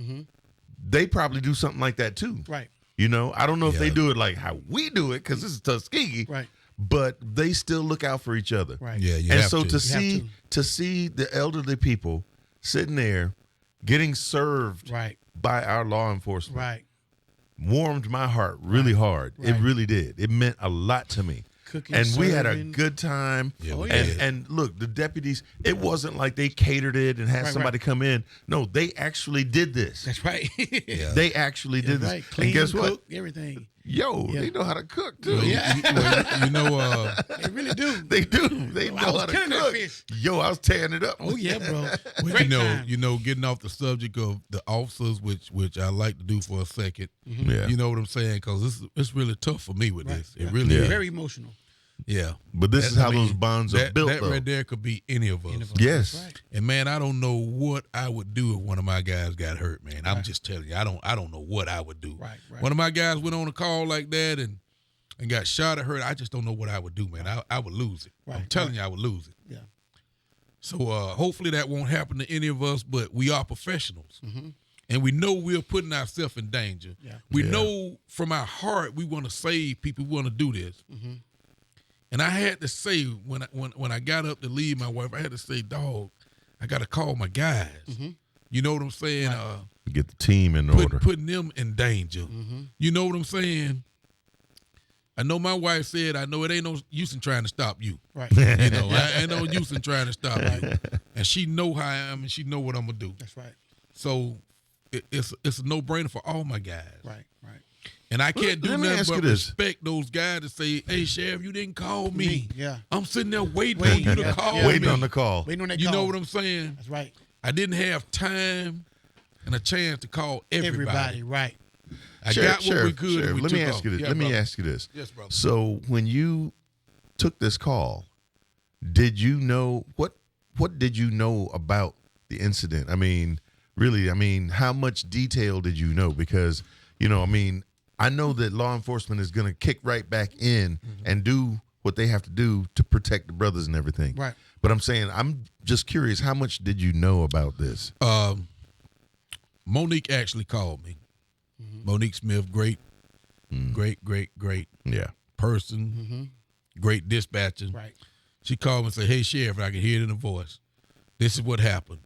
they probably do something like that too. Right. I don't know if they Yeah. do it like how we do it because this is Tuskegee. Right. but they still look out for each other. Right. Yeah, you And have so to. to see the elderly people sitting there getting served Right. by our law enforcement Right. warmed my heart really hard. It Right. really did. It meant a lot to me. Cooking, And we had a serving. good time. Yeah, we and did. and look, the deputies, it wasn't like they catered it and had Right, somebody come in. No, they actually did this. That's right. Yeah. They actually did Right. this. Clean, And guess what? cook, everything. Yo, Yeah. they know how to cook too. Yeah. You know, They really do. They do. They I know was how to killing that cook. fish. Yo, I was tearing it up. Oh yeah, bro. well, Great time. you know, getting off the subject of the officers, which I like to do for a second. Yeah. You know what I'm saying? Because it's really tough for me with Right. this. It Right. really is. Very emotional. Yeah. But this is I how mean, those bonds are that, built, That though. right there could be any of us. Yes. That's right. And man, I don't know what I would do if one of my guys got hurt, man. I'm just telling you, I don't know what I would do. Right, right. One of my guys went on a call like that and got shot or hurt. I just don't know what I would do, man. I would lose it. I'm Right, telling you, I would lose it. Yeah. So hopefully that won't happen to any of us, but we are professionals. And we know we're putting ourselves in danger. Yeah. We Yeah. know from our heart we want to save people, we want to do this. And I had to say, when I got up to leave my wife, I had to say, dog, I got to call my guys. You know what I'm saying? Get the team in order. Putting them in danger. You know what I'm saying? I know my wife said, I know it ain't no use in trying to stop you. Right. You know, ain't no use in trying to stop you. And she know how I am, and she know what I'm gonna do. That's right. So it's a no brainer for all my guys. Right. Right. And I can't do Let me nothing ask but you this. respect those guys to say, "Hey, sheriff, you didn't call me. Yeah. I'm sitting there waiting on you to Yeah. call Yeah. Waiting me." on the call. Waiting on that You call. know what I'm saying? That's right. I didn't have time and a chance to call everybody. Right. I got what we could. and we Let me took ask off. you this. Yeah, Let me brother. ask you this. Yes, brother. So when you took this call, did you know what did you know about the incident? I mean, really, how much detail did you know? Because, I know that law enforcement is going to kick right back in and do what they have to do to protect the brothers and everything. Right. But I'm just curious, how much did you know about this? Monique actually called me. Monique Smith, great Yeah. person, great dispatcher. Right. She called me and said, "Hey, Sheriff," I can hear it in the voice. "This is what happened."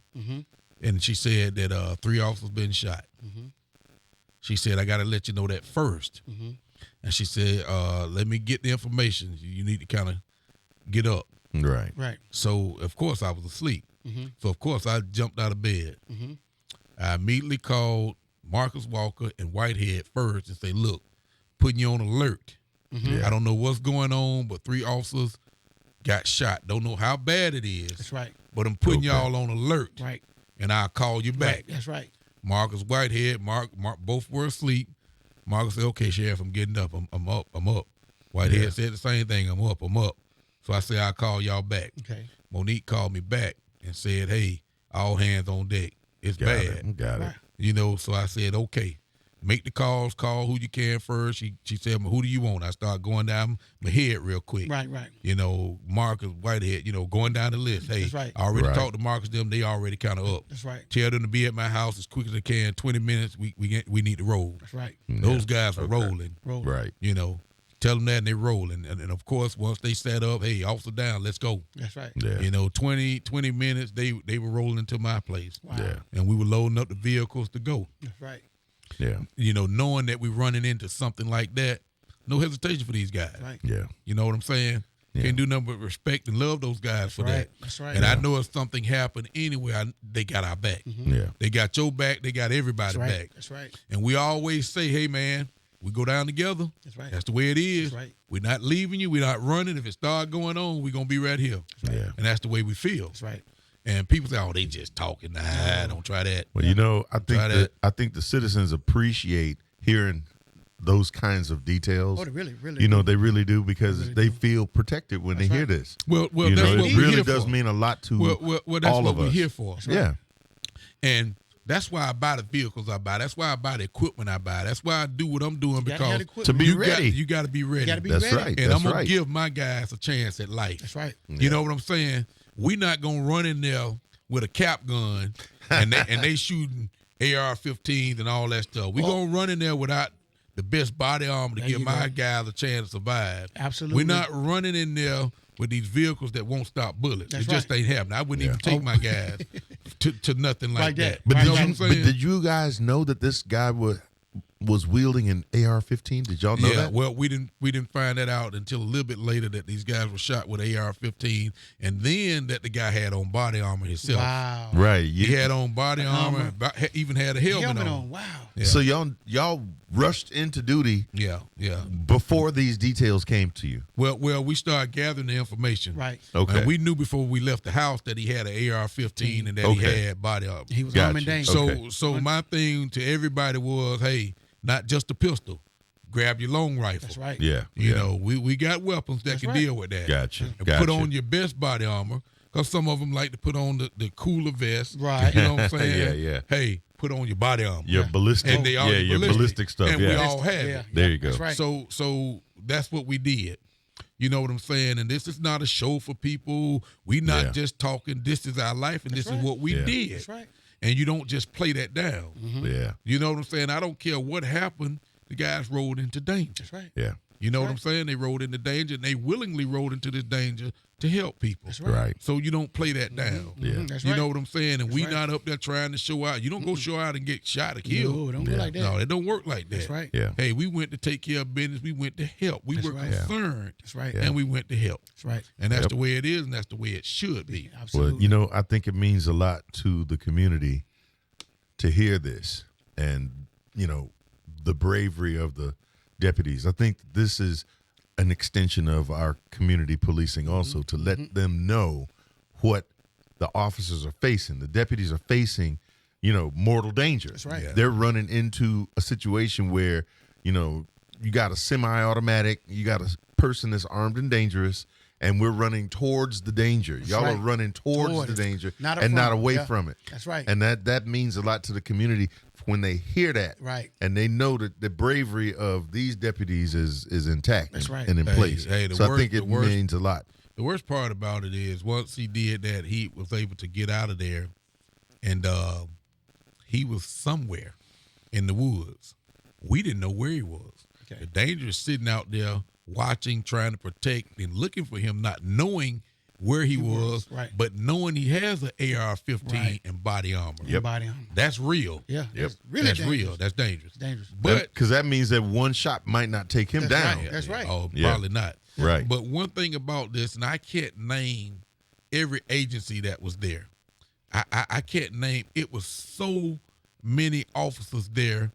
And she said that 3 officers been shot. She said, "I got to let you know that first." And she said, "Let me get the information. You need to kind of get up." Right. Right. So, of course, I was asleep. So, of course, I jumped out of bed. I immediately called Marcus Walker and Whitehead first and say, "Look, putting you on alert. I don't know what's going on, but 3 officers got shot. Don't know how bad it is, That's right. but I'm putting Okay. y'all on alert, Right. and I'll call you back." Right. That's right. Marcus Whitehead, Mark, both were asleep. Marcus said, "Okay, Sheriff, I'm getting up. I'm up. Whitehead said the same thing. I'm up. So I said, "I'll call y'all back." Okay. Monique called me back and said, "Hey, all hands on deck. It's Got bad." it. Got it. Right. You know, so I said, "Okay, make the calls, call who you can first." She said, "Who do you want?" I started going down my head real quick. Right. Right. You know, Marcus Whitehead, going down the list. Hey, That's right. I already Right. talked to Marcus, them, they already kind of up. That's right. Tell them to be at my house as quick as they can, 20 minutes, we need to roll. That's right. Those guys were rolling, Roll. Right. Tell them that and they rolling. And of course, once they set up, hey, officer down, let's go. That's right. Yeah. 20 minutes, they were rolling to my place. Wow. Yeah. And we were loading up the vehicles to go. That's right. Yeah. Knowing that we're running into something like that, no hesitation for these guys. Right. Yeah. You know what I'm saying? Yeah. Can't do nothing but respect and love those guys for right. that. That's right. And I know if something happened anywhere, they got our back. Yeah. They got your back. They got That's everybody right. back. That's right. And we always say, hey, man, we go down together. That's right. That's the way it is. That's right. We're not leaving you. We're not running. If it start going on, we're going to be right here. Yeah. And that's the way we feel. That's right. And people say, oh, they just talking. Nah, don't try that. Well, I think the citizens appreciate hearing those kinds of details. Oh, they really. They really do because They really they do. feel protected when they hear this. Well, that's it what we're really here does for. mean a lot to Well, that's all what of we're us. here for. Yeah. And that's why I buy the vehicles I buy. That's why I buy the equipment I buy. That's why I do what I'm doing, gotta have because the equipment. To be you ready. you got to be ready. You gotta be That's ready. right. And That's I'm gonna right. give my guys a chance at life. That's right. You know what I'm saying? We're not gonna run in there with a cap gun and they shooting AR-15s and all that stuff. We're gonna run in there without the best body armor to There give you my go. guys a chance to survive. Absolutely. We're not running in there with these vehicles that won't stop bullets. That's it just right. ain't happening. I wouldn't even take Oh. my guys to nothing like Like that. But you did know what you? I'm But saying? did you guys know that this guy was wielding an AR-15? Did y'all know Yeah, that? well, we didn't find that out until a little bit later that these guys were shot with AR-15, and then that the guy had on body armor himself. Wow. Right. He had on body armor, even had a helmet on. Wow. Yeah. So y'all rushed into duty Yeah. before these details came to you. Well, we started gathering the information. Right. Okay. And we knew before we left the house that he had an AR-15 and that Okay. he had body armor. He was Gotcha. armed and dangerous. So Okay. so my thing to everybody was, hey, not just a pistol. Grab your long rifle. That's right. Yeah. You know, we got weapons that That's can right. deal with that. Gotcha. And Gotcha. put on your best body armor, because some of them like to put on the cooler vest. Right. You know what I'm saying? Yeah. Hey, put on your body armor. Your ballistic. And they all yeah, your ballistic stuff. And yeah. we all had Yeah. it. There you go. That's right. So that's what we did. You know what I'm saying? And this is not a show for people. We not Yeah. just talking. This is our life, and this right. is what we Yeah. did. That's right. And you don't just play that down. Yeah. You know what I'm saying? I don't care what happened. The guys rolled into danger. That's right. Yeah. You know what right. I'm saying? They rolled into danger, and they willingly rolled into this danger to help people. That's Right. So you don't play that down. Yeah. That's You right. know what I'm saying? And we right. not up there trying to show out. You don't go show out and get shot or killed. No, don't go Yeah. like that. No, it don't work like that. That's right. Yeah. Hey, we went to take care of business. We went to help. We That's were right. concerned, That's right. and we went to help. That's right. And that's Yep. the way it is, and that's the way it should be. Absolutely. Well, you know, I think it means a lot to the community to hear this, and you know, the bravery of the deputies. I think this is an extension of our community policing also, to let them know what the officers are facing. The deputies are facing, you know, mortal danger. That's right. Yeah. They're running into a situation where, you know, you got a semi-automatic, you got a person that's armed and dangerous, and we're running towards the danger. Y'all right. are running towards Toward the it. danger Not and not from it. away Yeah. from it. That's right. And that means a lot to the community when they hear that. Right. And they know that the bravery of these deputies is intact. That's right. and in Hey, place. hey, so I think it means a lot. The worst part about it is once he did that, he was able to get out of there, and he was somewhere in the woods. We didn't know where he was. Okay. The danger is sitting out there watching, trying to protect, and looking for him, not knowing where he was, right. but knowing he has an AR-15 Right. and body armor. Body armor. That's real. Yeah. Yep. That's really That's dangerous. real. That's dangerous. It's dangerous. But Because that means that one shot might not take him That's down. right. That's right. Oh, Yeah. probably not. Right. But one thing about this, and I can't name every agency that was there. I can't name. It was so many officers there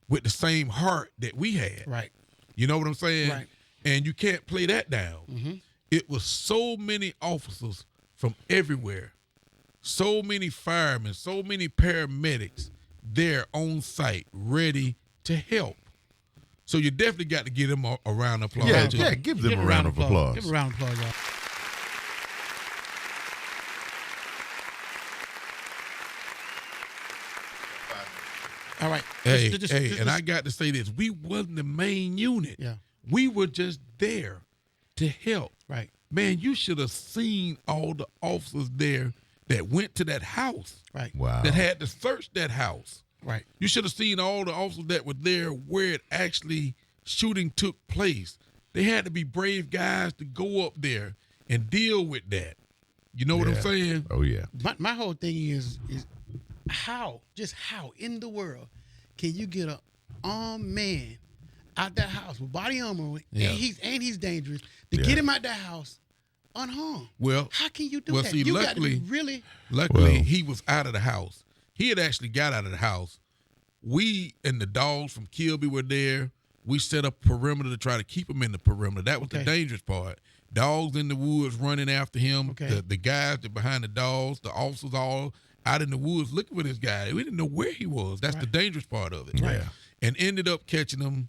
with the same heart that we had. Right. You know what I'm saying? Right. And you can't play that down. It was so many officers from everywhere, so many firemen, so many paramedics there on site, ready to help. So you definitely got to give them a round of applause. Yeah, too. yeah, give them a round of applause. Give a round of applause, y'all. All right. Hey, Just- and I got to say this: we wasn't the main unit. Yeah. We were just there to help. Right. Man, you should have seen all the officers there that went to that house, Right. Wow. that had to search that house. Right. You should have seen all the officers that were there where it actually shooting took place. They had to be brave guys to go up there and deal with that. You know what I'm Yeah. saying? Oh, yeah. My whole thing is how in the world can you get a armed man out that house with body armor Yeah. and he's dangerous to Yeah. get him out that house unharmed? Well, How can you do well, that? see, You got to be luckily- really Luckily, Well- he was out of the house. He had actually got out of the house. We and the dogs from Kilby were there. We set up perimeter to try to keep him in the perimeter. That was the Okay. dangerous part. Dogs in the woods running after him. Okay. The guys that behind the dogs, the officers all out in the woods looking for this guy. We didn't know where he was. That's the dangerous part of it. Right. And ended up catching him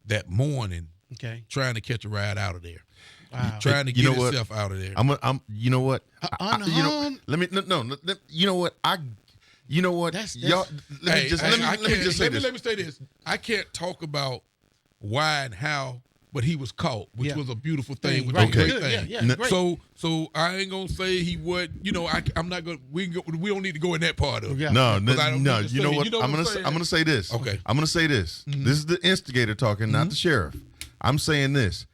that morning, okay. trying to catch a ride out of there. Wow. Trying to You get know what? himself out of there. I'm you know what? You know, unharmed? let me you know what? You know what? That's- Y'all let me just I let me just say let this. me say this. I can't talk about why and how but he was caught, which Yeah. was a beautiful thing. Which Right. was a Okay. great Good. thing. Yeah. Great. So I ain't gonna say he would. You know, I'm not gonna. We don't need to go in that part of it. Yeah. No, Because I don't no. need to You know say- what? you know I'm what I'm gonna saying? I'm gonna say this. Okay. I'm gonna say this. This is the instigator talking, not the sheriff. I'm saying this.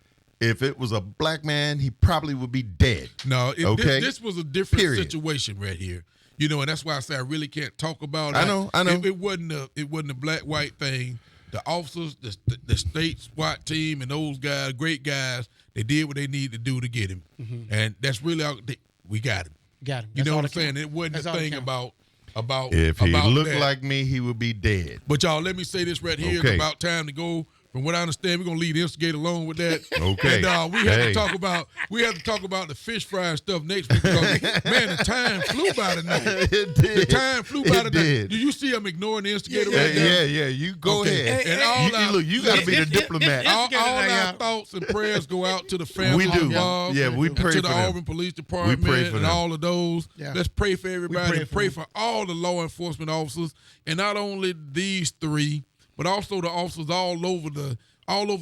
If it was a black man, he probably would be dead. No, Okay. this was a different Period. situation right here. You know, and that's why I say I really can't talk about it. I know. It wasn't a black white thing. The officers, the state SWAT team, and those guys, great guys, they did what they needed to do to get him, and that's really all. We got him. Got him. You That's know all what I'm that saying? counts. It wasn't That's a all that thing counts. about If he about looked that. like me, he would be dead. But y'all, let me say this right here. Okay. It's about time to go. From what I understand, we're gonna leave the instigator alone with that. Okay. And we have Hey. to talk about the fish fry stuff next week because man, the time flew by tonight. It did. The time flew by It tonight. did. Do you see I'm ignoring the instigator Yeah, right now? yeah. You go Okay. ahead. And all you, our- look, you got to be the diplomat. All Instigator our night out. thoughts and prayers go out to the family We do. involved. Yeah, we and pray to for the them. Auburn Police Department We pray for and them. all of those. Yeah. Let's pray for everybody. We pray and for pray for all the law enforcement officers, and not only these three, but also the officers all over the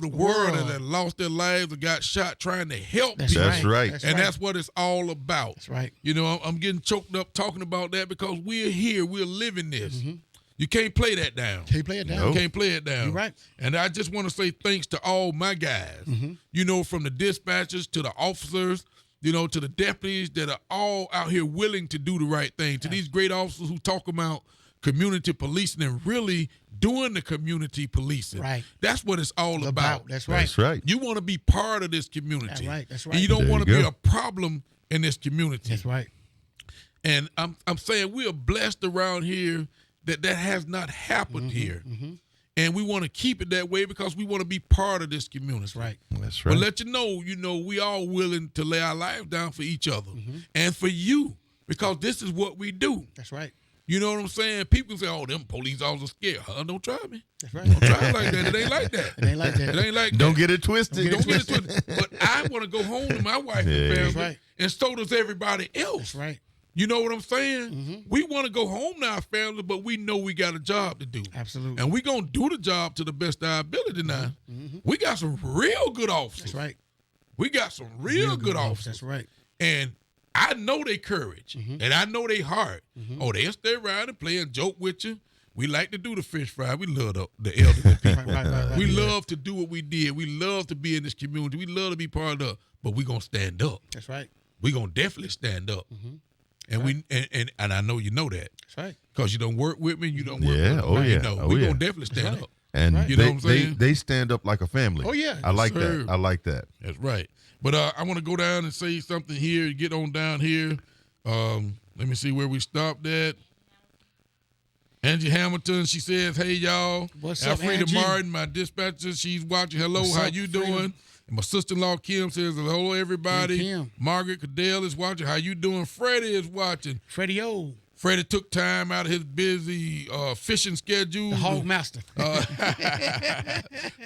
world that have lost their lives or got shot trying to help That's people. That's right. That's And right. that's what it's all about. That's right. You know, I'm getting choked up talking about that because we're here, we're living this. Mm-hmm. You can't play that down. Can you play it down? You can't play it down. You're right. And I just want to say thanks to all my guys, you know, from the dispatchers to the officers, you know, to the deputies that are all out here willing to do the right thing, to these great officers who talk about community policing and really doing the community policing. Right. That's what it's all about. That's right. That's right. You want to be part of this community. That's right. That's And you right. don't There want to you be go. a problem in this community. That's right. And I'm saying we are blessed around here that has not happened here. And we want to keep it that way because we want to be part of this community. That's right. That's But right. let you know, we all willing to lay our lives down for each other and for you because this is what we do. That's right. You know what I'm saying? People say, oh, them police officers scared. Huh? Don't try me. That's right. Don't try it like that. It ain't like that. It ain't like that. It ain't like Don't that. get it twisted. Don't get it twisted. But I want to go home to my wife Yeah. and family, That's right. and so does everybody else. That's right. You know what I'm saying? We want to go home to our family, but we know we got a job to do. Absolutely. And we going to do the job to the best of our ability now. We got some real good officers. That's right. We got some real good officers. That's right. And I know they courage. And I know they heart. Oh, they'll stay around and play and joke with you. We like to do the fish fry. We love the elderly people. Right. We love to do what we did. We love to be in this community. We love to be part of it. But we going to stand up. That's right. We going to definitely stand up. And we and I know you know that. That's right. Because you don't work with me, you don't work Yeah, with me. oh, You yeah, know, oh, we yeah. gonna definitely stand right. up. And Right. You know they, what I'm saying? they stand up like a family. Oh, yeah. I like Sir. that. I like that. That's right. But I want to go down and say something here, get on down here. Let me see where we stopped at. Angie Hamilton, she says, hey, y'all. What's up, Alfreda Angie? Martin, my dispatcher, she's watching. Hello, What's how up, you Alfreda? doing? And my sister-in-law, Kim, says, hello, everybody. Hey, Kim. Margaret Cadell is watching. How you doing? Freddie is watching. Freddie O, Freddie took time out of his busy fishing schedule. the Hog Master.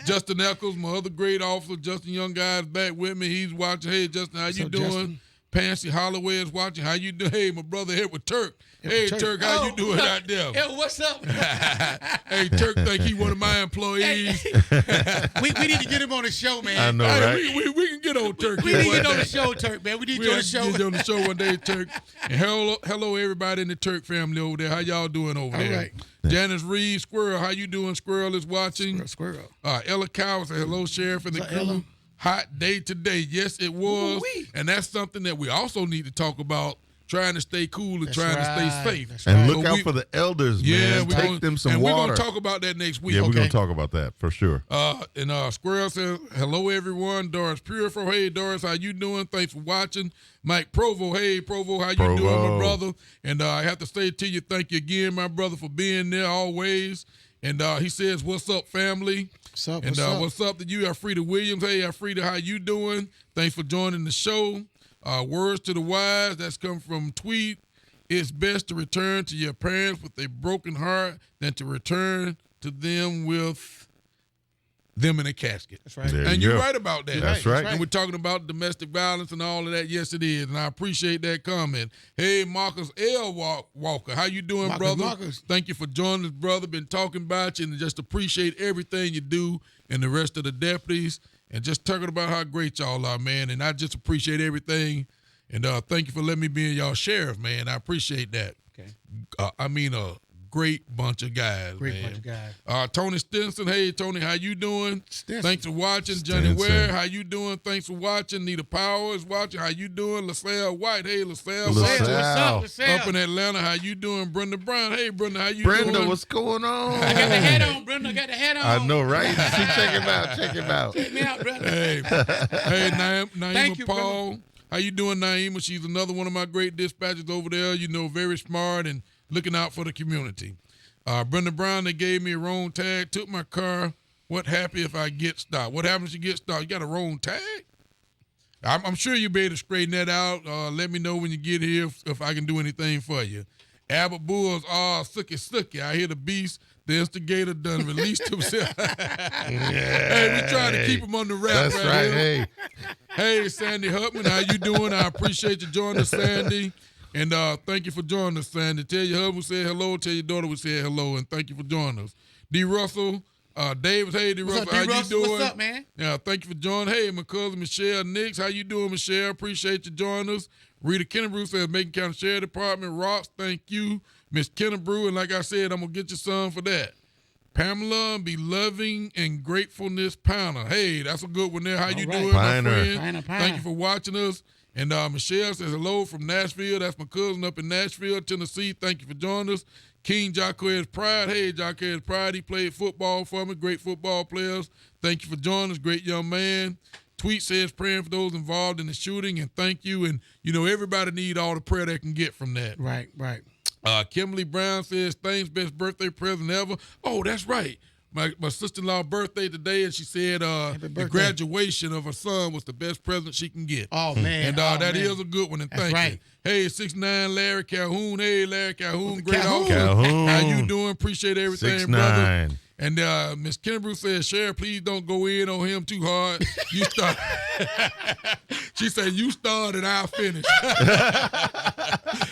Justin Eccles, my other great officer, Justin Young Guy is back with me. He's watching. Hey, Justin, how you up, doing? Justin? Pansy Holloway is watching. How you doing? Hey, my brother Edward Turk. Hey, Turk, how you doing out there? Hey, what's up? Hey, Turk think he one of my employees. we need to get him on the show, man. I know, Hey, right? we can get on Turk. We here need to one get on day. the show, Turk, man. We need We you on have the to show. get you on the show one day, Turk. And hello, everybody in the Turk family over there. How y'all doing over All there? right. Janice Reed, Squirrel, how you doing? Squirrel is watching. Squirrel. Ella Cow said, hello, Sheriff and the What's up, crew. Ella? Hot day today. Yes, it was. Ooh-wee. And that's something that we also need to talk about, trying to stay cool and That's trying to right. stay safe. That's And right. look So out we- for the elders, Yeah, man. we Take gonna, them some and water. we're going to talk about that next week. yeah, we're Okay. going to talk about that for sure. And Squirrel says, hello, everyone. Doris Purifo, hey, Doris, how you doing? Thanks for watching. Mike Provo, hey, Provo, how you doing, my Provo. brother? And I have to say to you, thank you again, my brother, for being there always. And he says, what's up, family? What's up? And What's up? what's up to you, Alfreda Williams? Hey, Alfreda, how you doing? Thanks for joining the show. Words to the wise, that's come from Tweet. It's best to return to your parents with a broken heart than to return to them with them in a casket. That's right. There And you you're go. right about that. That's right. And we're talking about domestic violence and all of that. Yes, it is. And I appreciate that comment. Hey, Marcus L. Walker, how you doing, Marcus, brother? Marcus. Thank you for joining us, brother. Been talking about you and just appreciate everything you do and the rest of the deputies. and just talking about how great y'all are, man. And I just appreciate everything. And thank you for letting me be y'all sheriff, man. I appreciate that. Okay. I mean, a great bunch of guys, Great man. bunch of guys. Tony Stinson, hey Tony, how you doing? Stinson. Thanks for watching. Johnny Stinson. Ware, how you doing? Thanks for watching. Nita Power is watching. How you doing? LaSalle White, hey LaSalle. LaSalle. What's up? What's up? Up in Atlanta, how you doing? Brenda Brown, hey Brenda, how you Brenda, doing? what's going on? I got the head on, Brenda. Got the head on. I know, right? See, check him out. Check him out. Check me out, brother. Hey, Naima Thank you, Paul. How you doing, Naima? She's another one of my great dispatchers over there. You know, very smart and looking out for the community. Brenda Brown, they gave me a wrong tag, took my car. What happens if I get stopped? What happens if you get stopped? You got a wrong tag? I'm sure you'll be able to straighten that out. Let me know when you get here if I can do anything for you. Albert Bulls, Sookie. I hear the beast, the instigator done released himself. Hey, we trying to keep him on the wrap. That's right. here. Hey, Hey, Sandy Hutman, how you doing? I appreciate you joining us, Sandy. And thank you for joining us, Sandy. Tell your husband we said hello. Tell your daughter we said hello. And thank you for joining us. D. Russell, Davis, hey, D. Russell, how you doing? What's up, man? Yeah, thank you for joining. Hey, my cousin Michelle Nix, how you doing, Michelle? Appreciate you joining us. Rita Kennebrew says, Macon County Sheriff Department. Ross, thank you. Miss Kennebrew, and like I said, I'm going to get your son for that. Pamela, be loving and gratefulness Piner. Hey, that's a good one there. How you right. doing, my Piner. friend? Piner. Thank you for watching us. And Michelle says hello from Nashville. That's my cousin up in Nashville, Tennessee. Thank you for joining us. King Jaquez Pride. Hey, Jaquez Pride. He played football for me. Great football players. Thank you for joining us. Great young man. Tweet says praying for those involved in the shooting, and thank you. And, you know, everybody need all the prayer they can get from that. Right. Kimberly Brown says, thanks, best birthday present ever. Oh, that's right. My sister-in-law birthday today, and she said the birthday. graduation of her son was the best present she can get. Oh, man. And that is a good one, and That's thank right. you. Hey, 6'9", Larry Calhoun. Hey, Larry Calhoun, great Calhoun? officer. Calhoun. How you doing? Appreciate everything, brother. 6'9". And Miss Kennebrew says, Sheriff, please don't go in on him too hard. You start. She said, you start and I'll finish.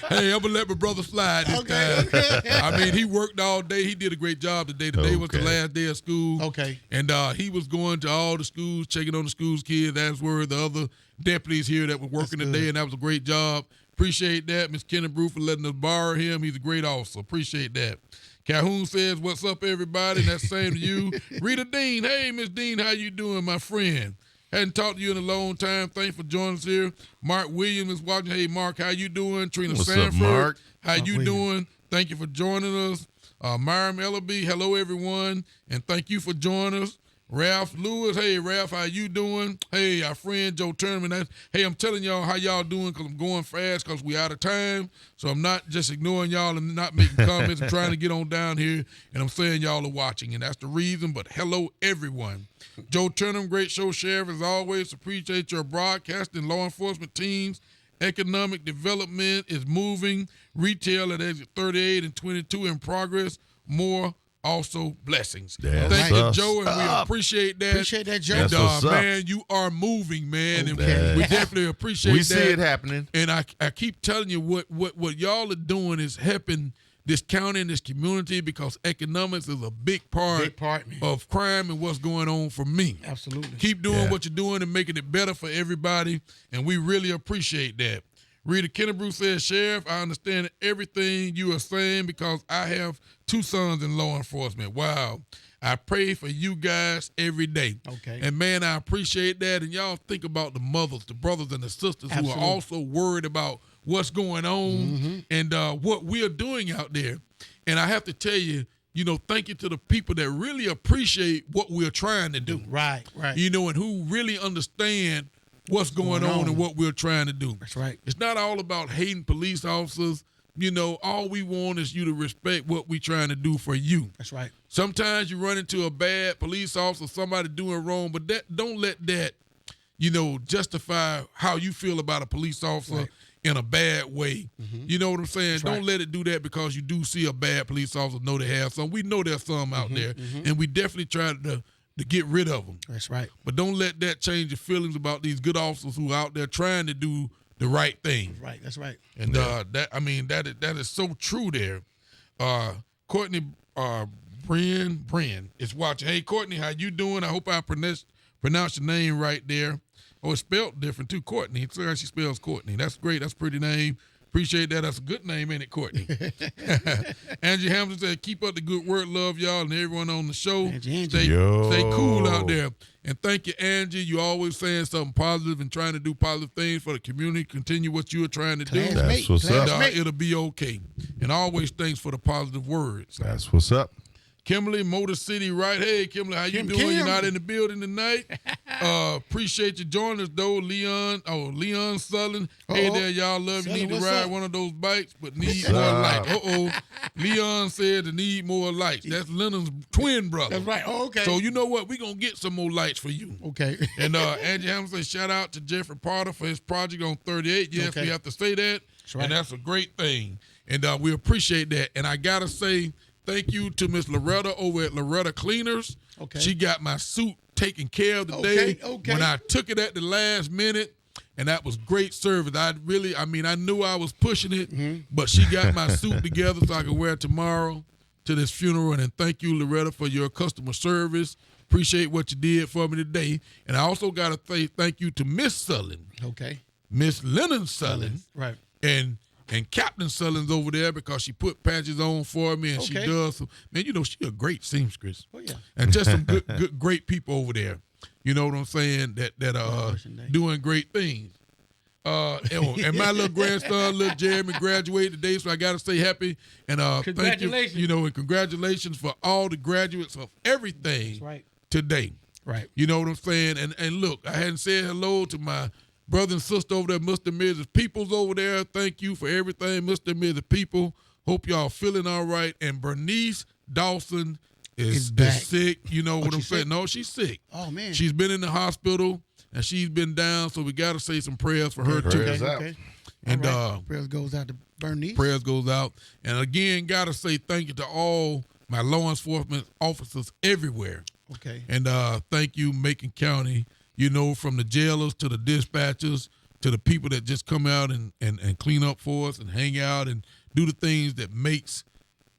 Hey, I'm going to let my brother slide this time. I mean, he worked all day. He did a great job today. Today was the Okay. last day of school. Okay. And he was going to all the schools, checking on the schools kids. That's where the other deputies here that were working That's today, good. and that was a great job. Appreciate that. Miss Kennebrew for letting us borrow him. He's a great officer. Appreciate that. Calhoun says, what's up, everybody? And that's the same to you. Rita Dean, hey, Miss Dean, how you doing, my friend? Hadn't talked to you in a long time. Thanks for joining us here. Mark Williams is watching. Hey, Mark, how you doing? Trina What's up, Sanford, Mark? how you Williams. doing? Thank you for joining us. Myram Ellaby, hello, everyone, and thank you for joining us. Ralph Lewis, hey, Ralph, how you doing? Hey, our friend Joe Turnerman, hey, I'm telling y'all how y'all doing because I'm going fast because we out of time. So I'm not just ignoring y'all and not making comments. I'm trying to get on down here, and I'm saying y'all are watching, and that's the reason. But hello, everyone. Joe Turnham, great show, Sheriff, as always. Appreciate your broadcasting, law enforcement teams. Economic development is moving. Retail at exit 38 and 22 in progress. More also blessings. That's Thank you, what's Joe, and we up. appreciate that. Appreciate that, Joe. And, That's what's up. man, you are moving, man, and Okay. we definitely appreciate We that. see it happening. And I keep telling you what y'all are doing is helping this county and this community because economics is a big part, man. of crime and what's going on for me. Absolutely. Keep doing Yeah. what you're doing and making it better for everybody, and we really appreciate that. Rita Kennebrew says, Sheriff, I understand everything you are saying because I have 2 sons in law enforcement. Wow. I pray for you guys every day. Okay. And, man, I appreciate that. And y'all think about the mothers, the brothers, and the sisters who Absolutely. are also worried about what's going on and what we're doing out there. And I have to tell you, thank you to the people that really appreciate what we're trying to do. Right. And who really understand what's going on and what we're trying to do. That's right. It's not all about hating police officers. All we want is you to respect what we're trying to do for you. That's right. Sometimes you run into a bad police officer, somebody doing wrong, but don't let that, justify how you feel about a police officer in a bad way. You know what I'm saying? Don't let it do that because you do see a bad police officer, know they have some. We know there's some out there, and we definitely try to get rid of them. That's right. But don't let that change your feelings about these good officers who are out there trying to do the right thing. Right. That's right. And that is so true there. Courtney Bren is watching. Hey, Courtney, how you doing? I hope I pronounced pronounce your name right there. Oh, it's spelled different too, Courtney. So she spells Courtney. That's great. That's a pretty name. Appreciate that. That's a good name, ain't it, Courtney? Angie Hamilton said, keep up the good work. Love y'all and everyone on the show. Angie. Stay cool out there. And thank you, Angie. You always saying something positive and trying to do positive things for the community. Continue what you are trying to do. That's what's up. And, it'll be okay. And always thanks for the positive words. That's what's up. Kimberly, Motor City, right? Hey, Kimberly, how you doing? Kim. You're not in the building tonight. Appreciate you joining us, though. Leon Sullen. Hey there, y'all. Love you. Sullen, Need to what's ride up? one of those bikes, but need more lights. Leon said to need more lights. That's Lennon's twin brother. That's right. Oh, okay. So you know what? We're going to get some more lights for you. Okay. And Angie Hamilton said, shout out to Jeffrey Potter for his project on 38. Yes, Okay. we have to say that. That's right. And that's a great thing. And we appreciate that. And I got to say, thank you to Miss Loretta over at Loretta Cleaners. Okay. She got my suit taken care of today Okay. when I took it at the last minute, and that was great service. I knew I was pushing it, but she got my suit together so I could wear it tomorrow to this funeral. And thank you, Loretta, for your customer service. Appreciate what you did for me today. And I also got to say thank you to Miss Sullen, Okay. Miss Lennon Sullen, Right. and Captain Sullen's over there because she put patches on for me and she Okay. does some, man, she's a great seamstress. Oh, yeah. And just some good great people over there. You know what I'm saying? That are doing great things. And my little grandson, little Jeremy, graduated today, so I gotta say happy and Congratulations. thank you. And congratulations for all the graduates of everything That's right. today. Right. You know what I'm saying? And look, I hadn't said hello to my brother and sister over there, Mr. and Mrs. Peoples over there. Thank you for everything, Mr. and Mrs. People. Hope y'all feeling all right. And Bernice Dawson is back. sick. You know what I'm she's saying? sick? No, she's sick. Oh, man. She's been in the hospital and she's been down, so we got to say some prayers for her too. Prayers out. Okay. And All right. Prayers goes out to Bernice. prayers goes out. And again, got to say thank you to all my law enforcement officers everywhere. Okay. And thank you, Macon County, from the jailers to the dispatchers to the people that just come out and clean up for us and hang out and do the things that makes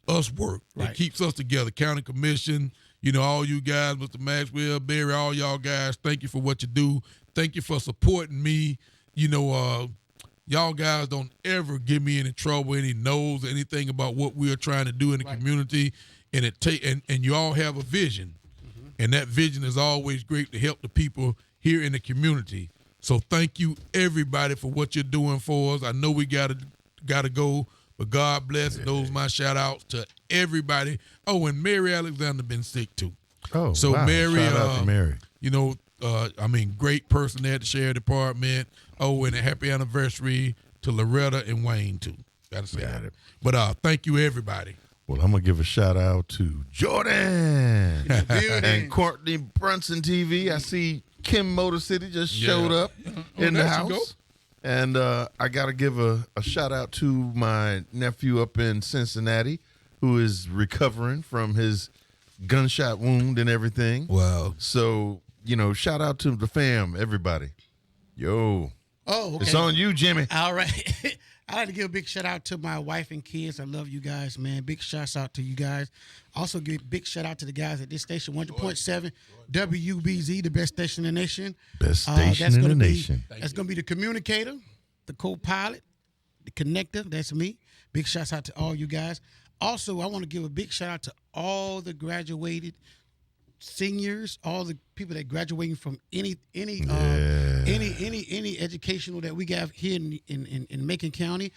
us work, that Right. keeps us together. County Commission, all you guys, Mr. Maxwell, Barry, all y'all guys, thank you for what you do. Thank you for supporting me. Y'all guys don't ever give me any trouble, any no's, anything about what we are trying to do in the community. And and you all have a vision. And that vision is always great to help the people here in the community. So thank you, everybody, for what you're doing for us. I know we gotta go, but God bless. And those are my shout outs to everybody. Oh, and Mary Alexander been sick too. Oh, So wow. Mary, Shout out to Mary. great person there at the sheriff department. Oh, and a happy anniversary to Loretta and Wayne too. Gotta say Got that. it. But thank you, everybody. Well, I'm going to give a shout out to Jordan and Courtney Brunson TV. I see Kim Motor City just showed up in the there she house. go. And I got to give a shout out to my nephew up in Cincinnati who is recovering from his gunshot wound and everything. Wow. So, shout out to the fam, everybody. Yo. Oh, okay. It's on you, Jimmy. All right. I'd like to give a big shout out to my wife and kids. I love you guys, man. Big shouts out to you guys. Also give a big shout out to the guys at this station, 100.7 WBZ, the best station in the nation. Best station in the nation. That's going to be the communicator, the co-pilot, the connector. That's me. Big shouts out to all you guys. Also, I want to give a big shout out to all the graduated seniors, all the people that graduating from any educational that we got here in Macon County,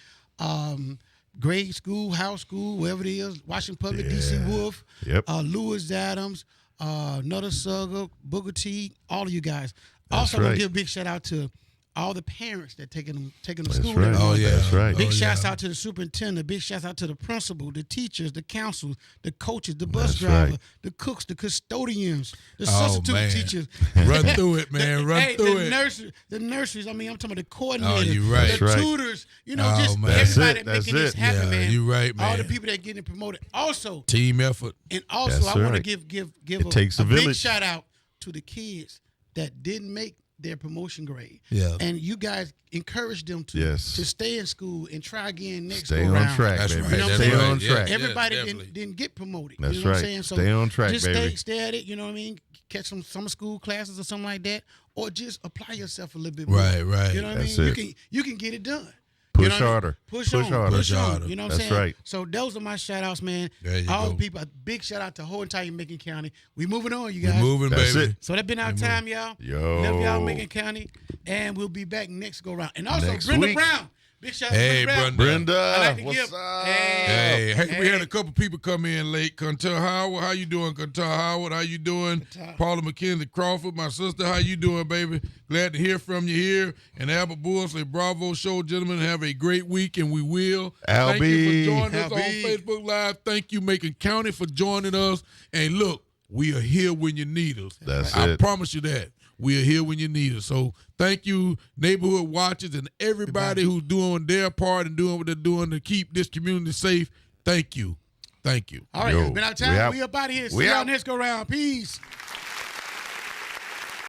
grade school, house school, wherever it is, Washington Public, DC Wolf, Yep. Lewis Adams, Nutter Sugar, Booker T, all of you guys. That's Also, I want right. to give a big shout out to all the parents that taking them to That's school. right. every morning. That's right. Big shouts out to the superintendent. Big shouts out to the principal, the teachers, the councils, the coaches, the bus That's driver, right. the cooks, the custodians, the Oh, substitute man. teachers. Run through it, man. Run through the it. The nurseries. I mean, I'm talking about the coordinators, you right. That's the right. tutors. Oh, Just man. That's everybody it. that making That's this it. happen, Yeah, man. you right, All the man. people that getting promoted. Also, Team effort. and also, That's I want right. to give It takes a big village. shout out to the kids that didn't make their promotion grade. Yeah. And you guys encourage them to Yes. to stay in school and try again next Stay go on round. track, That's baby. right. You know what I'm Stay saying? on Yeah, track. yeah. Everybody definitely. didn't get promoted. That's you know what I'm right. saying? So Stay on track, just baby. Stay at it, you know what I mean? Catch some summer school classes or something like that. Or just apply yourself a little bit more. Right, right. You know what I That's mean? it. You can get it done. Push You know what I mean? harder. Push Push on. harder. Push Push on. harder. You know what I'm That's saying? right. So those are my shout outs, man. There you All go. the people, a big shout out to whole entire Macon County. We moving on, you We're guys. moving, That's baby. it. So that's been our time, y'all. Yo. Love y'all, Macon County. And we'll be back next go round. And also, Next Brenda week. Brown. Big shout out Hey, to Brenda Brown. Brenda, I like to what's give- up? Hey, we had a couple people come in late. Kunta Howard, how you doing? Kunta Howard, how you doing? Kunta. Paula McKenzie Crawford, my sister, how you doing, baby? Glad to hear from you here. And Albert Bull say, bravo show, gentlemen. Have a great week, and we will. Thank you Albie. for joining us on Albie. Facebook Live. Thank you, Macon County, for joining us. And look, we are here when you need us. That's I it. promise you that. We are here when you need us. So thank you, neighborhood watchers, and everybody who's doing their part and doing what they're doing to keep this community safe. Thank you. Thank you. All right, Yo, it's been our we time. out. We up out of here. See We y'all out. next go round. Peace.